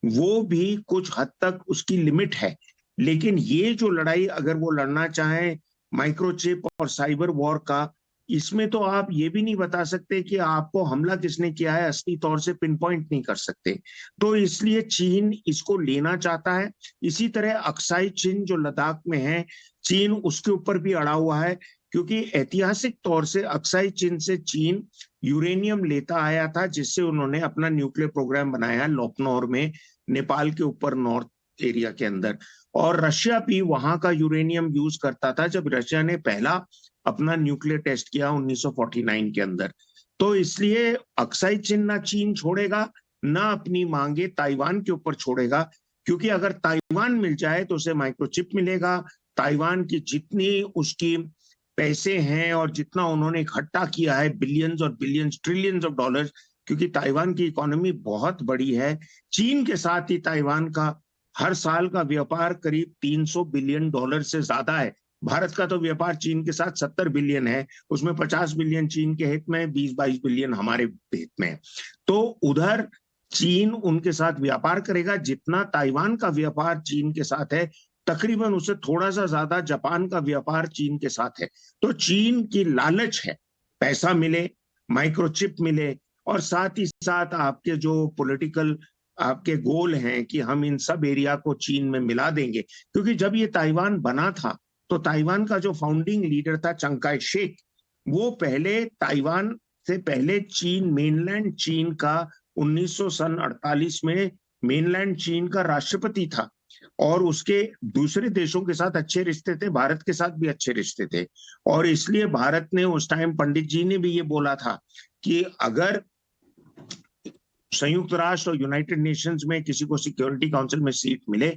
वो भी कुछ हद तक उसकी लिमिट है। लेकिन ये जो लड़ाई अगर वो लड़ना चाहें माइक्रोचिप और साइबर वॉर का, इसमें तो आप ये भी नहीं बता सकते कि आपको हमला किसने किया है, असली तौर से पिन पॉइंट नहीं कर सकते। तो इसलिए चीन इसको लेना चाहता है। इसी तरह अक्साई चिन जो लद्दाख में है, चीन उसके ऊपर भी अड़ा हुआ है, क्योंकि ऐतिहासिक तौर से अक्साई चिन से चीन यूरेनियम लेता आया था, जिससे उन्होंने अपना न्यूक्लियर प्रोग्राम बनाया लॉपनौर में, नेपाल के ऊपर नॉर्थ एरिया के अंदर। और रशिया भी वहां का यूरेनियम यूज करता था जब रशिया ने पहला अपना न्यूक्लियर टेस्ट किया 1949 के अंदर। तो इसलिए अक्साई चिन ना चीन छोड़ेगा, ना अपनी मांगे ताइवान के ऊपर छोड़ेगा, क्योंकि अगर ताइवान मिल जाए तो उसे माइक्रोचिप मिलेगा। ताइवान की जितनी उसकी पैसे हैं और जितना उन्होंने इकट्ठा किया है, बिलियंस और बिलियंस ट्रिलियंस ऑफ डॉलर्स, क्योंकि ताइवान की इकोनॉमी बहुत बड़ी है। चीन के साथ ही ताइवान का हर साल का व्यापार करीब 300 बिलियन डॉलर से ज्यादा है। भारत का तो व्यापार चीन के साथ 70 बिलियन है, उसमें 50 बिलियन चीन के हित में, 20-22 बिलियन हमारे हित में। तो उधर चीन उनके साथ व्यापार करेगा। जितना ताइवान का व्यापार चीन के साथ है, तकरीबन उससे थोड़ा सा ज्यादा जापान का व्यापार चीन के साथ है। तो चीन की लालच है पैसा मिले, माइक्रोचिप मिले, और साथ ही साथ आपके जो पॉलिटिकल आपके गोल हैं कि हम इन सब एरिया को चीन में मिला देंगे। क्योंकि जब ये ताइवान बना था तो ताइवान का जो फाउंडिंग लीडर था चिंग काई शेक, वो पहले ताइवान से पहले चीन, मेनलैंड चीन का 1948 में मेनलैंड चीन का राष्ट्रपति था, और उसके दूसरे देशों के साथ अच्छे रिश्ते थे, भारत के साथ भी अच्छे रिश्ते थे। और इसलिए भारत ने उस टाइम, पंडित जी ने भी ये बोला था कि अगर संयुक्त राष्ट्र और यूनाइटेड नेशंस में किसी को सिक्योरिटी काउंसिल में सीट मिले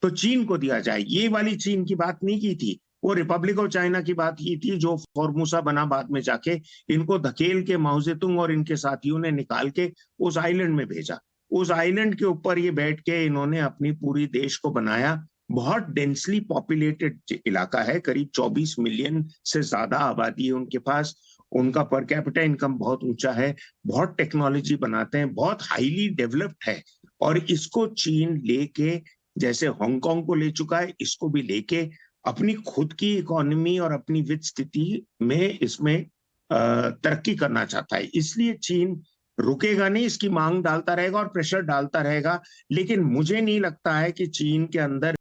तो चीन को दिया जाए। ये वाली चीन की बात नहीं की थी, वो रिपब्लिक ऑफ चाइना की बात की थी, जो फॉर्मूसा बना बाद में जाके इनको धकेल के माओ जेतुंग और इनके साथियों ने निकाल के उस आइलैंड में भेजा। उस आइलैंड के ऊपर ये बैठ के इन्होंने अपनी पूरी देश को बनाया। बहुत डेंसली पॉपुलेटेड इलाका है, करीब 24 मिलियन से ज्यादा आबादी है उनके पास। उनका पर कैपिटा इनकम बहुत ऊंचा है, बहुत टेक्नोलॉजी बनाते हैं, बहुत हाईली डेवलप्ड है। और इसको चीन लेके, जैसे हांगकांग को ले चुका है, इसको भी लेके अपनी खुद की इकोनॉमी और अपनी वित्त स्थिति में इसमें तरक्की करना चाहता है। इसलिए चीन रुकेगा नहीं, इसकी मांग डालता रहेगा और प्रेशर डालता रहेगा। लेकिन मुझे नहीं लगता है कि चीन के अंदर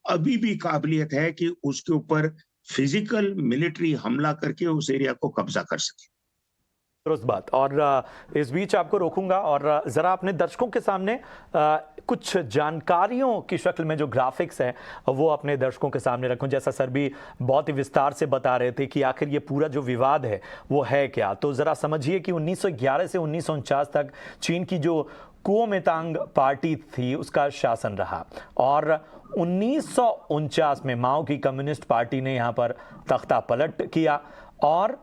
अभी भी काबिलियत है कि उसके ऊपर फिजिकल मिलिट्री हमला करके उस एरिया को कब्जा कर सके। दुरुस्त बात। और इस बीच आपको रोकूंगा और जरा अपने दर्शकों के सामने कुछ जानकारियों की शक्ल में जो ग्राफिक्स है वो अपने दर्शकों के सामने रखूं। जैसा सर भी बहुत ही विस्तार से बता रहे थे कि आखिर ये पूरा जो विवाद है वो है क्या, तो जरा समझिए कि 1911 से 1949 तक चीन की जो कुओमिंतांग पार्टी थी उसका शासन रहा, और 1949 में माओ की कम्युनिस्ट पार्टी ने यहाँ पर तख्ता पलट किया और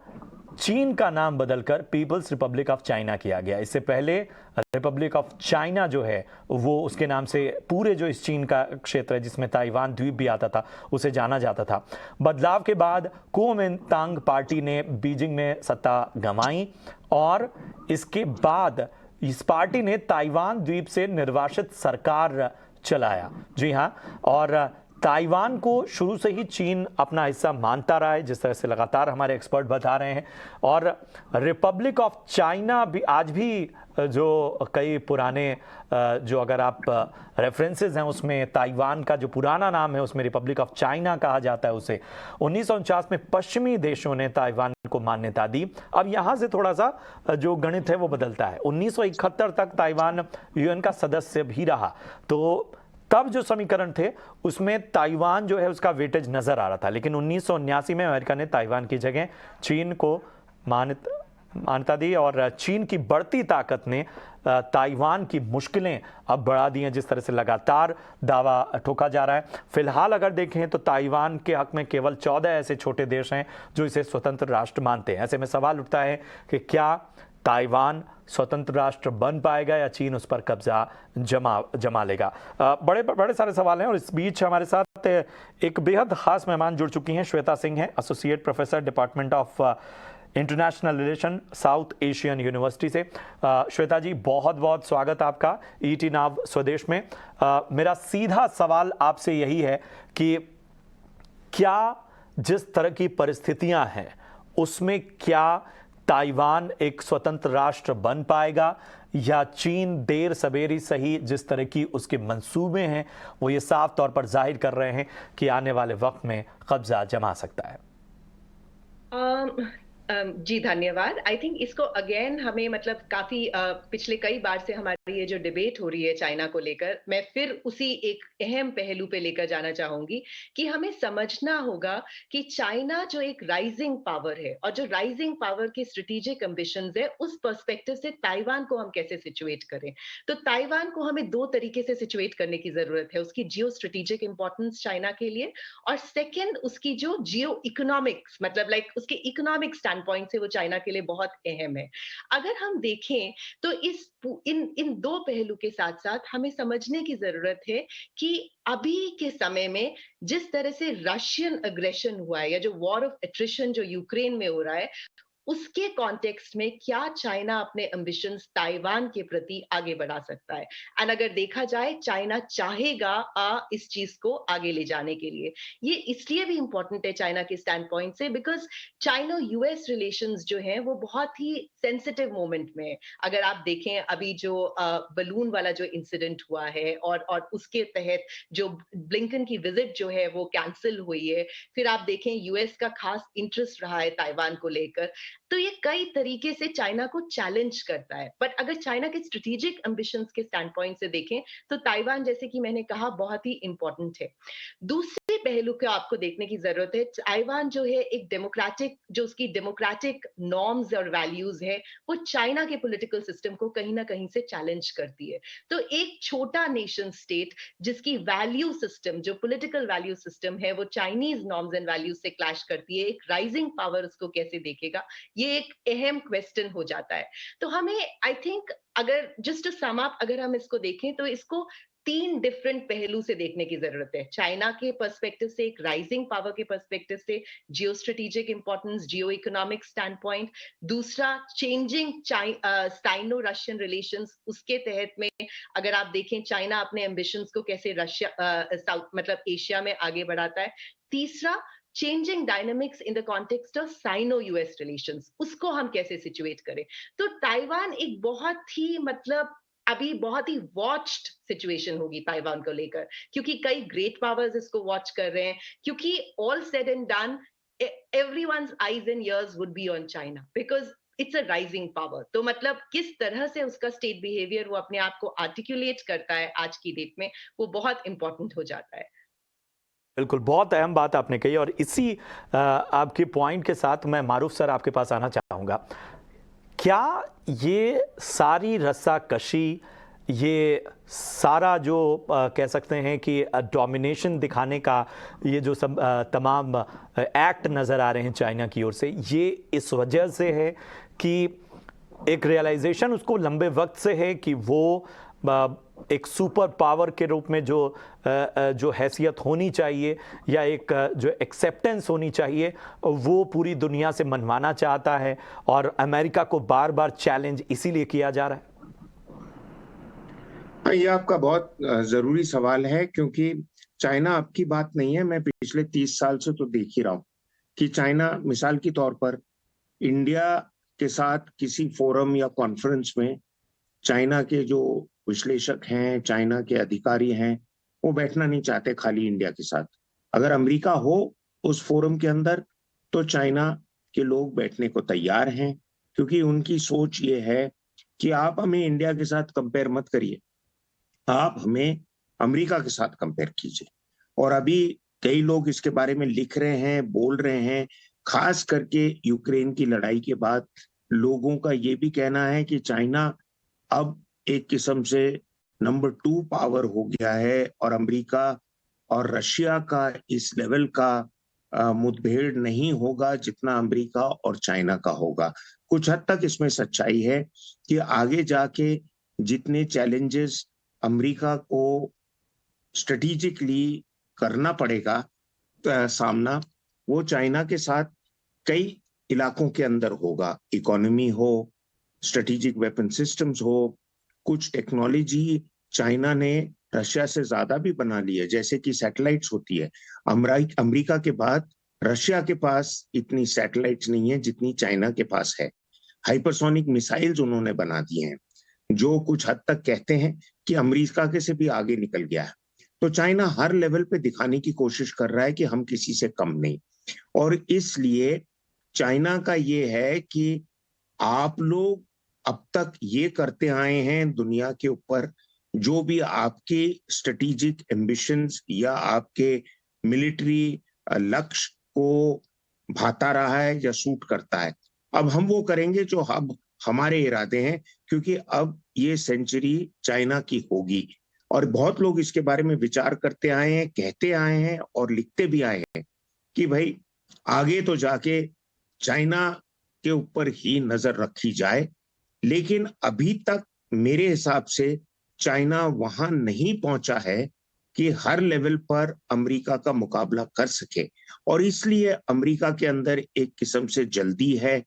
चीन का नाम बदलकर पीपल्स रिपब्लिक ऑफ चाइना किया गया। इससे पहले रिपब्लिक ऑफ चाइना जो है वो उसके नाम से पूरे जो इस चीन का क्षेत्र है जिसमें ताइवान द्वीप भी आता था उसे जाना जाता था। बदलाव के बाद कुओमिंतांग पार्टी ने बीजिंग में सत्ता गंवाई और इसके बाद इस पार्टी ने ताइवान द्वीप से निर्वासित सरकार चलाया। जी हाँ, और ताइवान को शुरू से ही चीन अपना हिस्सा मानता रहा है, जिस तरह से लगातार हमारे एक्सपर्ट बता रहे हैं। और रिपब्लिक ऑफ चाइना भी आज भी जो कई पुराने जो अगर आप रेफरेंसेस हैं उसमें ताइवान का जो पुराना नाम है उसमें रिपब्लिक ऑफ चाइना कहा जाता है उसे। 1949 में पश्चिमी देशों ने ताइवान को मान्यता दी। अब यहाँ से थोड़ा सा जो गणित है वो बदलता है। 1971 तक ताइवान यूएन का सदस्य भी रहा, तो तब जो समीकरण थे उसमें ताइवान जो है उसका वेटेज नजर आ रहा था। लेकिन 1979 में अमेरिका ने ताइवान की जगह चीन को मान्यता दी और चीन की बढ़ती ताकत ने ताइवान की मुश्किलें अब बढ़ा दी हैं, जिस तरह से लगातार दावा ठोका जा रहा है। फिलहाल अगर देखें तो ताइवान के हक में केवल 14 ऐसे छोटे देश हैं जो इसे स्वतंत्र राष्ट्र मानते हैं। ऐसे में सवाल उठता है कि क्या ताइवान स्वतंत्र राष्ट्र बन पाएगा या चीन उस पर कब्जा जमा लेगा। बड़े सारे सवाल हैं और इस बीच हमारे साथ एक बेहद खास मेहमान जुड़ चुकी हैं। श्वेता सिंह हैं, associate professor department of international relation, south Asian university से। श्वेता जी, बहुत बहुत स्वागत आपका ईटी नाव स्वदेश में। मेरा सीधा सवाल आपसे यही है कि क्या जिस तरह की परिस्थितियां हैं उसमें क्या ताइवान एक स्वतंत्र राष्ट्र बन पाएगा या चीन देर सवेरी सही जिस तरह की उसके मंसूबे हैं वो ये साफ तौर पर जाहिर कर रहे हैं कि आने वाले वक्त में कब्जा जमा सकता है? जी धन्यवाद। आई थिंक इसको अगेन हमें मतलब काफी पिछले कई बार से हमारी ये जो डिबेट हो रही है चाइना को लेकर, मैं फिर उसी एक अहम पहलू पे लेकर जाना चाहूंगी कि हमें समझना होगा कि चाइना जो एक राइजिंग पावर है और जो राइजिंग पावर की स्ट्रेटेजिक एम्बिशंस है, उस पर्सपेक्टिव से ताइवान को हम कैसे सिचुएट करें। तो ताइवान को हमें दो तरीके से सिचुएट करने की जरूरत है, उसकी जियो स्ट्रेटेजिक इंपॉर्टेंस चाइना के लिए, और सेकेंड उसकी जो जियो इकोनॉमिक्स मतलब लाइक उसके इकोनॉमिक पॉइंट से वो चाइना के लिए बहुत अहम है। अगर हम देखें तो इन दो पहलू के साथ साथ हमें समझने की जरूरत है कि अभी के समय में जिस तरह से रशियन अग्रेशन हुआ है या जो वॉर ऑफ एट्रिशन जो यूक्रेन में हो रहा है, उसके कॉन्टेक्स्ट में क्या चाइना अपने एम्बिशंस ताइवान के प्रति आगे बढ़ा सकता है। एंड अगर देखा जाए चाइना चाहेगा इस चीज को आगे ले जाने के लिए। ये इसलिए भी इंपॉर्टेंट है चाइना के स्टैंड पॉइंट से बिकॉज चाइना यूएस रिलेशंस जो हैं वो बहुत ही सेंसिटिव मोमेंट में है। अगर आप देखें अभी जो बलून वाला जो इंसिडेंट हुआ है और उसके तहत जो ब्लिंकन की विजिट जो है वो कैंसिल हुई है, फिर आप देखें यूएस का खास इंटरेस्ट रहा है ताइवान को लेकर, तो ये कई तरीके से चाइना को चैलेंज करता है। बट अगर चाइना के स्ट्रेटेजिक एम्बिशंस के स्टैंड पॉइंट से देखें तो ताइवान जैसे कि मैंने कहा बहुत ही इंपॉर्टेंट है। दूसरे पहलू को आपको देखने की जरूरत है, ताइवान जो है एक डेमोक्रेटिक जो उसकी डेमोक्रेटिक नॉर्म्स और वैल्यूज है वो चाइना के पॉलिटिकल सिस्टम को कहीं ना कहीं से चैलेंज करती है। तो एक छोटा नेशन स्टेट जिसकी वैल्यू सिस्टम जो पॉलिटिकल वैल्यू सिस्टम है वो चाइनीज नॉर्म्स एंड वैल्यूज से क्लैश करती है, एक राइजिंग पावर उसको कैसे देखेगा, ये एक अहम क्वेश्चन हो जाता है। तो हमें आई थिंक अगर जस्ट टू सम अप अगर हम इसको देखें तो इसको तीन डिफरेंट पहलू से देखने की जरूरत है। चाइना के पर्सपेक्टिव से, एक राइजिंग पावर के पर्सपेक्टिव से, जियो स्ट्रेटेजिक इंपॉर्टेंस, जियो इकोनॉमिक स्टैंड पॉइंट, दूसरा चेंजिंग साइनो रशियन रिलेशंस, उसके तहत में अगर आप देखें चाइना अपने एम्बिशंस को कैसे रशिया साउथ मतलब एशिया में आगे बढ़ाता है, तीसरा changing dynamics in the context of Sino US relations, उसको हम कैसे सिचुएट करें। तो ताइवान एक बहुत ही मतलब अभी बहुत ही वॉच्ड सिचुएशन होगी ताइवान को लेकर, क्योंकि कई ग्रेट पावर्स इसको वॉच कर रहे हैं, क्योंकि all said and done everyone's eyes and years would be on China because it's a rising power. तो मतलब किस तरह से उसका स्टेट बिहेवियर वो अपने आप को आर्टिकुलेट करता है आज की डेट में, वो बहुत इंपॉर्टेंट हो जाता है। बिल्कुल, बहुत अहम बात आपने कही और इसी आपके पॉइंट के साथ मैं मारूफ सर आपके पास आना चाहूँगा। क्या ये सारी रस्साकशी ये सारा जो कह सकते हैं कि डोमिनेशन दिखाने का ये जो सब तमाम एक्ट नज़र आ रहे हैं चाइना की ओर से, ये इस वजह से है कि एक रियलाइजेशन उसको लंबे वक्त से है कि वो एक सुपर पावर के रूप में जो हैसियत होनी चाहिए या एक जो एक्सेप्टेंस होनी चाहिए वो पूरी दुनिया से मनवाना चाहता है, और अमेरिका को बार बार चैलेंज इसीलिए किया जा रहा है। ये आपका बहुत जरूरी सवाल है, क्योंकि चाइना आपकी बात नहीं है। मैं पिछले 30 साल से तो देख ही रहा हूं कि चाइना मिसाल के तौर पर इंडिया के साथ किसी फोरम या कॉन्फ्रेंस में चाइना के जो विश्लेषक हैं, चाइना के अधिकारी हैं, वो बैठना नहीं चाहते खाली इंडिया के साथ। अगर अमेरिका हो उस फोरम के अंदर तो चाइना के लोग बैठने को तैयार हैं, क्योंकि उनकी सोच ये है कि आप हमें इंडिया के साथ कंपेयर मत करिए, आप हमें अमेरिका के साथ कंपेयर कीजिए। और अभी कई लोग इसके बारे में लिख रहे हैं, बोल रहे हैं, खास करके यूक्रेन की लड़ाई के बाद लोगों का ये भी कहना है कि चाइना अब एक किस्म से नंबर 2 पावर हो गया है, और अमेरिका और रशिया का इस लेवल का मुठभेड़ नहीं होगा जितना अमेरिका और चाइना का होगा। कुछ हद तक इसमें सच्चाई है कि आगे जाके जितने चैलेंजेस अमेरिका को स्ट्रेटेजिकली करना पड़ेगा सामना, वो चाइना के साथ कई इलाकों के अंदर होगा। इकोनॉमी हो, स्ट्रेटेजिक वेपन सिस्टम्स हो, कुछ टेक्नोलॉजी चाइना ने रशिया से ज्यादा भी बना ली है, जैसे कि सैटेलाइट्स होती है। अमेरिका के बाद रशिया के पास इतनी सैटेलाइट्स नहीं है जितनी चाइना के पास है। हाइपरसोनिक मिसाइल्स उन्होंने बना दिए हैं, जो कुछ हद तक कहते हैं कि अमेरिका के से भी आगे निकल गया है। तो चाइना हर लेवल पे दिखाने की कोशिश कर रहा है कि हम किसी से कम नहीं, और इसलिए चाइना का ये है कि आप लोग अब तक ये करते आए हैं दुनिया के ऊपर, जो भी आपके स्ट्रेटेजिक एम्बिशंस या आपके मिलिट्री लक्ष्य को भाता रहा है या सूट करता है, अब हम वो करेंगे जो अब हमारे इरादे हैं, क्योंकि अब ये सेंचुरी चाइना की होगी। और बहुत लोग इसके बारे में विचार करते आए हैं, कहते आए हैं और लिखते भी आए हैं कि भाई आगे तो जाके चाइना के ऊपर ही नजर रखी जाए। लेकिन अभी तक मेरे हिसाब से चाइना वहां नहीं पहुंचा है कि हर लेवल पर अमेरिका का मुकाबला कर सके, और इसलिए अमेरिका के अंदर एक किस्म से जल्दी है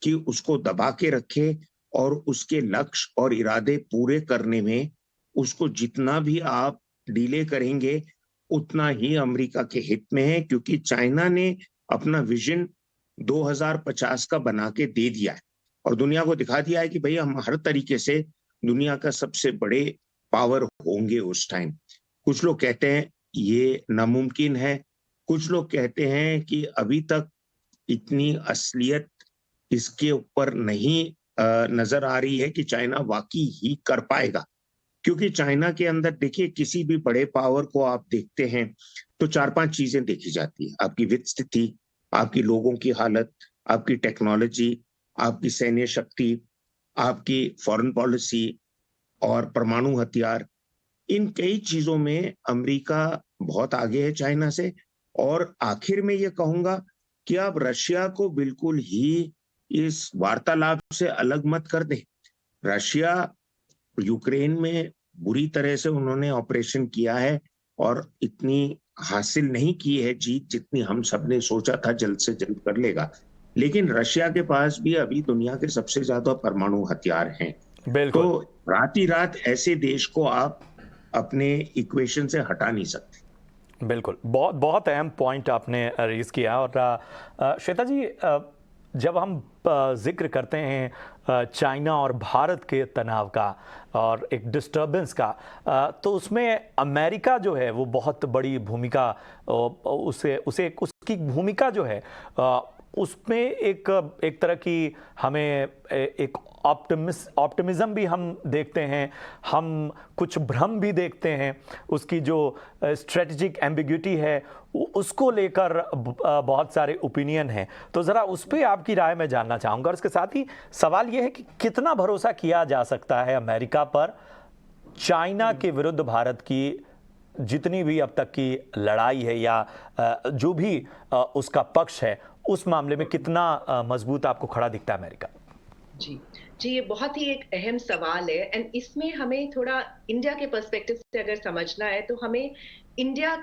कि उसको दबा के रखे, और उसके लक्ष्य और इरादे पूरे करने में उसको जितना भी आप डिले करेंगे उतना ही अमेरिका के हित में है, क्योंकि चाइना ने अपना विजन 2050 का बना के दे दिया है और दुनिया को दिखा दिया है कि भाई हम हर तरीके से दुनिया का सबसे बड़े पावर होंगे उस टाइम। कुछ लोग कहते हैं ये नामुमकिन है, कुछ लोग कहते हैं कि अभी तक इतनी असलियत इसके ऊपर नहीं नजर आ रही है कि चाइना वाकई ही कर पाएगा। क्योंकि चाइना के अंदर देखिए, किसी भी बड़े पावर को आप देखते हैं तो 4-5 चीजें देखी जाती है, आपकी वित्त स्थिति, आपकी लोगों की हालत, आपकी टेक्नोलॉजी, आपकी सैन्य शक्ति, आपकी फॉरेन पॉलिसी और परमाणु हथियार। इन कई चीजों में अमेरिका बहुत आगे है चाइना से। और आखिर में ये कहूंगा कि आप रशिया को बिल्कुल ही इस वार्तालाप से अलग मत कर दें। रशिया यूक्रेन में बुरी तरह से उन्होंने ऑपरेशन किया है और इतनी हासिल नहीं की है जीत जितनी हम सब ने सोचा था जल्द से जल्द कर लेगा। लेकिन रशिया के पास भी अभी दुनिया के सबसे ज्यादा परमाणु हथियार हैं। तो रात ही रात ऐसे देश को आप अपने इक्वेशन से हटा नहीं सकते। बिल्कुल, बहुत बहुत अहम पॉइंट आपने रेज किया। और श्वेता जी, जब हम जिक्र करते हैं चाइना और भारत के तनाव का और एक डिस्टर्बेंस का, तो उसमें अमेरिका जो है वो बहुत बड़ी भूमिका, उसकी भूमिका जो है उसमें एक तरह की हमें एक ऑप्टिमिज्म भी हम देखते हैं, हम कुछ भ्रम भी देखते हैं। उसकी जो स्ट्रेटेजिक एम्बिग्यूटी है उसको लेकर बहुत सारे ओपिनियन हैं। तो ज़रा उस पर आपकी राय मैं जानना चाहूँगा। और इसके साथ ही सवाल ये है कि कितना भरोसा किया जा सकता है अमेरिका पर चाइना के विरुद्ध भारत की जितनी भी अब तक की लड़ाई है या जो भी उसका पक्ष है, उस मामले में कितना मजबूत आपको खड़ा दिखता है अमेरिका? जी ये बहुत ही एक अहम सवाल है एंड इसमें हमें थोड़ा इंडिया के पर्सपेक्टिव से अगर समझना है तो हमें इंडिया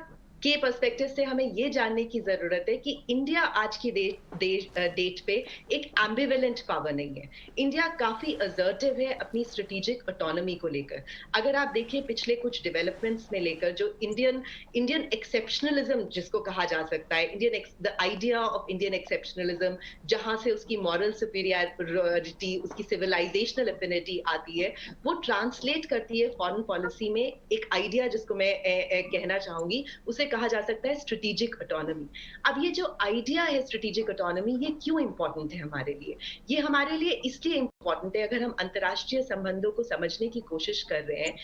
के पर्सपेक्टिव से हमें ये जानने की जरूरत है कि इंडिया आज की डेट पे एक एम्बिवेलेंट पावर नहीं है। इंडिया काफी असर्टिव है अपनी स्ट्रेटेजिक ऑटोनॉमी को लेकर। अगर आप देखें पिछले कुछ डेवलपमेंट्स में लेकर जो इंडियन एक्सेप्शनलिज्म जिसको कहा जा सकता है, the idea of Indian exceptionalism, जहां से उसकी मॉरल सुपीरियरिटी, उसकी सिविलाइजेशनल एफिनिटी आती है, वो ट्रांसलेट करती है फॉरेन पॉलिसी में एक आइडिया जिसको मैं कहना चाहूंगी, उसे कहा जा सकता है स्ट्रेटेजिक ऑटोनॉमी। अब ये जो आइडिया है स्ट्रेटेजिक ऑटोनॉमी, ये क्यों इंपॉर्टेंट है हमारे लिए? ये हमारे लिए इसलिए इंपॉर्टेंट है अगर हम अंतर्राष्ट्रीय संबंधों को समझने की कोशिश कर रहे हैं।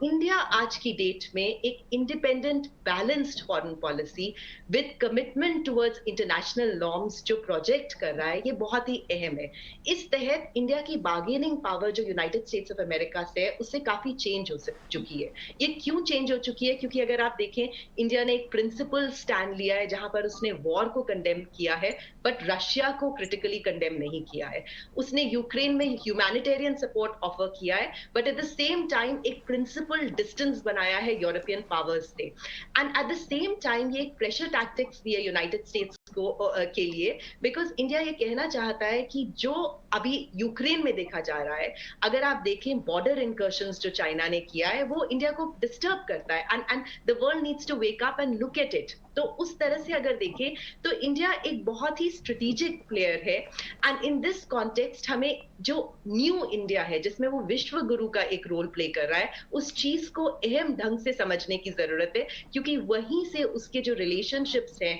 इंडिया आज की डेट में एक independent balanced foreign policy with commitment towards international norms जो प्रोजेक्ट कर रहा है, ये बहुत ही अहम है। इस तहत इंडिया की बार्गेनिंग पावर जो यूनाइटेड स्टेट्स ऑफ अमेरिका से है, उससे काफी चेंज हो चुकी है। ये क्यों चेंज हो चुकी है? क्योंकि अगर आप देखें, इंडिया ने एक प्रिंसिपल स्टैंड लिया है जहां पर उसने वॉर को कंडेम किया है, बट रशिया को क्रिटिकली कंडेम नहीं किया है। उसने यूक्रेन में ह्यूमैनिटेरियन सपोर्ट ऑफर किया है, but at the same time एक प्रिंसिपल डिस्टेंस बनाया है यूरोपियन पावर्स से। And at the same time ये एक प्रेशर टैक्टिक्स भी है यूनाइटेड स्टेट्स के लिए, बिकॉज इंडिया ये कहना चाहता है कि जो अभी यूक्रेन में देखा जा रहा है, अगर आप देखें बॉर्डर इंकर्शंस जो चाइना ने किया है, वो इंडिया को डिस्टर्ब करता है and the world needs to wake up and look at it. तो उस तरह से अगर देखें तो इंडिया एक बहुत ही स्ट्रेटेजिक प्लेयर है एंड इन दिस कॉन्टेक्स्ट हमें जो न्यू इंडिया है जिसमें वो विश्व गुरु का एक रोल प्ले कर रहा है, उस चीज को अहम ढंग से समझने की जरूरत है, क्योंकि वहीं से उसके जो रिलेशनशिप्स हैं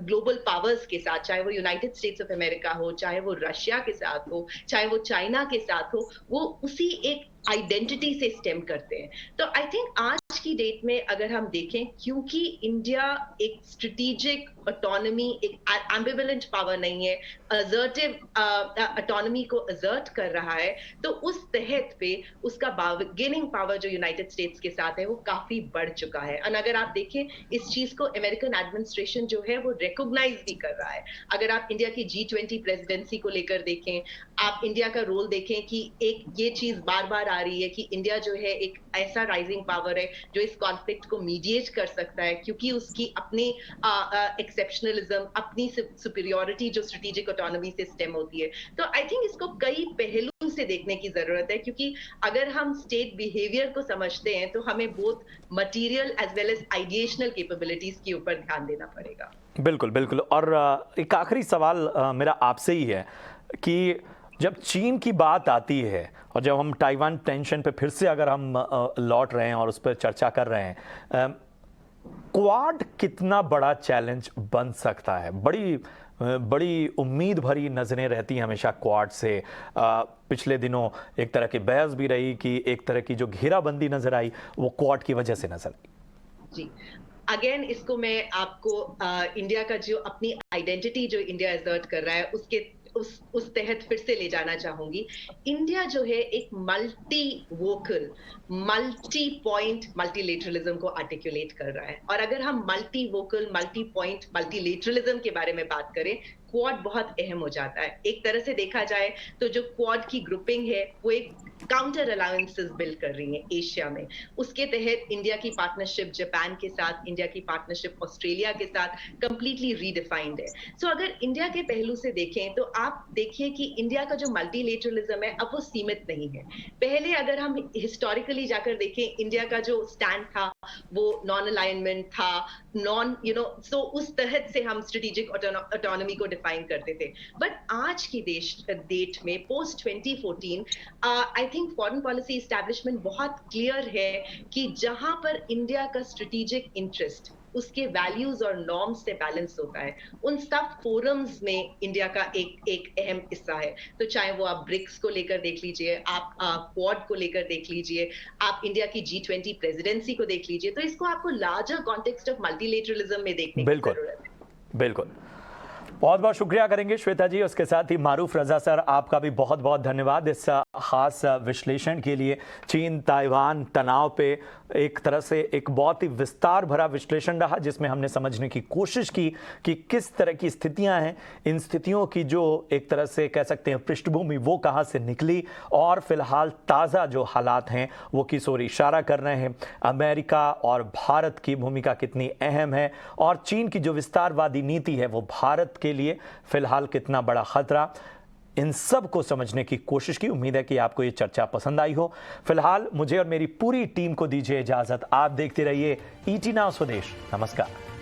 ग्लोबल पावर्स के साथ, चाहे वो यूनाइटेड स्टेट्स ऑफ अमेरिका हो, चाहे वो रशिया के साथ हो, चाहे वो चाइना के साथ हो, वो उसी एक आइडेंटिटी से स्टेम करते हैं। तो आई थिंक आज की डेट में अगर हम देखें, क्योंकि इंडिया एक स्ट्रेटेजिक ऑटोनॉमी, एक एम्बिवेलेंट पावर नहीं है, असर्टिव ऑटोनॉमी को असर्ट कर रहा है, तो उस तहत पे उसका बार्गेनिंग पावर जो यूनाइटेड स्टेट्स के साथ है वो काफी बढ़ चुका है। और अगर आप देखें इस चीज को अमेरिकन एडमिनिस्ट्रेशन जो है वो रिकॉग्नाइज भी कर रहा है। अगर आप इंडिया की G20 प्रेसिडेंसी को लेकर देखें, आप इंडिया का रोल देखें कि एक ये चीज बार बार आ रही है कि इंडिया जो है एक ऐसा राइजिंग पावर है जो इस कॉन्फ्लिक्ट को मीडिएट कर सकता है, क्योंकि उसकी अपनी एक्सेप्शनलिज्म, अपनी सुपीरियरिटी जो स्ट्रेटेजिक ऑटोनॉमी से स्टेम होती है। तो आई थिंक इसको कई पहलू से देखने की जरूरत है, क्योंकि अगर हम स्टेट बिहेवियर को समझते हैं तो हमें both material as well as ideational capabilities के ऊपर ध्यान देना पड़ेगा। बिल्कुल बिल्कुल। और एक आखिरी सवाल मेरा आपसे ही है कि जब चीन की बात आती है और जब हम ताइवान टेंशन पे फिर से अगर हम लौट रहे हैं और उस पर चर्चा कर रहे हैं, क्वाड कितना बड़ा चैलेंज बन सकता है? बड़ी उम्मीद भरी नजरें रहती हैं हमेशा क्वाड से। पिछले दिनों एक तरह की बहस भी रही कि एक तरह की जो घेराबंदी नजर आई वो क्वाड की वजह से नजर आई। जी, अगेन इसको मैं आपको इंडिया का जो अपनी आइडेंटिटी जो इंडिया असर्ट कर रहा है उसके उस तहत फिर से ले जाना चाहूंगी। इंडिया जो है एक multi vocal, multi point multilateralism को आर्टिकुलेट कर रहा है। और अगर हम multi vocal, multi point multilateralism के बारे में बात करें, क्वाड बहुत अहम हो जाता है। एक तरह से देखा जाए तो जो क्वाड की ग्रुपिंग है वो एक काउंटर अलायंसेस बिल्ड कर रही है एशिया में। उसके तहत इंडिया की पार्टनरशिप जापान के साथ, इंडिया की पार्टनरशिप ऑस्ट्रेलिया के साथ कंप्लीटली रीडिफाइंड है। सो अगर इंडिया के पहलू से देखें तो आप देखिए कि इंडिया का जो मल्टीलेटरलिज्म है अब वो सीमित नहीं है। पहले अगर हम हिस्टोरिकली जाकर देखें, इंडिया का जो स्टैंड था वो नॉन अलाइनमेंट था, सो उस तहत से हम स्ट्रेटेजिक ऑटोनॉमी को डिफाइन करते थे। बट आज की डेट में post 2014 I think foreign policy establishment बहुत क्लियर है कि जहां पर इंडिया का स्ट्रेटेजिक इंटरेस्ट उसके वैल्यूज और नॉर्म्स से बैलेंस होता है, उन सब फोरम्स में इंडिया का एक अहम हिस्सा है। तो चाहे वो आप ब्रिक्स को लेकर देख लीजिए, आप क्वाड को लेकर देख लीजिए, आप इंडिया की G20 प्रेसिडेंसी को देख लीजिए, तो इसको आपको लार्जर कॉन्टेक्स्ट ऑफ मल्टीलेटरलिज्म में देखने की जरूरत है। बिल्कुल। बहुत बहुत शुक्रिया करेंगे श्वेता जी। उसके साथ ही मारूफ रजा सर, आपका भी बहुत बहुत धन्यवाद इस खास विश्लेषण के लिए। चीन ताइवान तनाव पे एक तरह से एक बहुत ही विस्तार भरा विश्लेषण रहा, जिसमें हमने समझने की कोशिश की कि किस तरह की स्थितियां हैं, इन स्थितियों की जो एक तरह से कह सकते हैं पृष्ठभूमि वो कहां से निकली, और फिलहाल ताज़ा जो हालात हैं वो किस ओर इशारा कर रहे हैं। अमेरिका और भारत की भूमिका कितनी अहम है, और चीन की जो विस्तारवादी नीति है वो भारत के लिए फिलहाल कितना बड़ा खतरा, इन सब को समझने की कोशिश की। उम्मीद है कि आपको ये चर्चा पसंद आई हो। फिलहाल मुझे और मेरी पूरी टीम को दीजिए इजाजत। आप देखते रहिए ET Now स्वदेश। नमस्कार।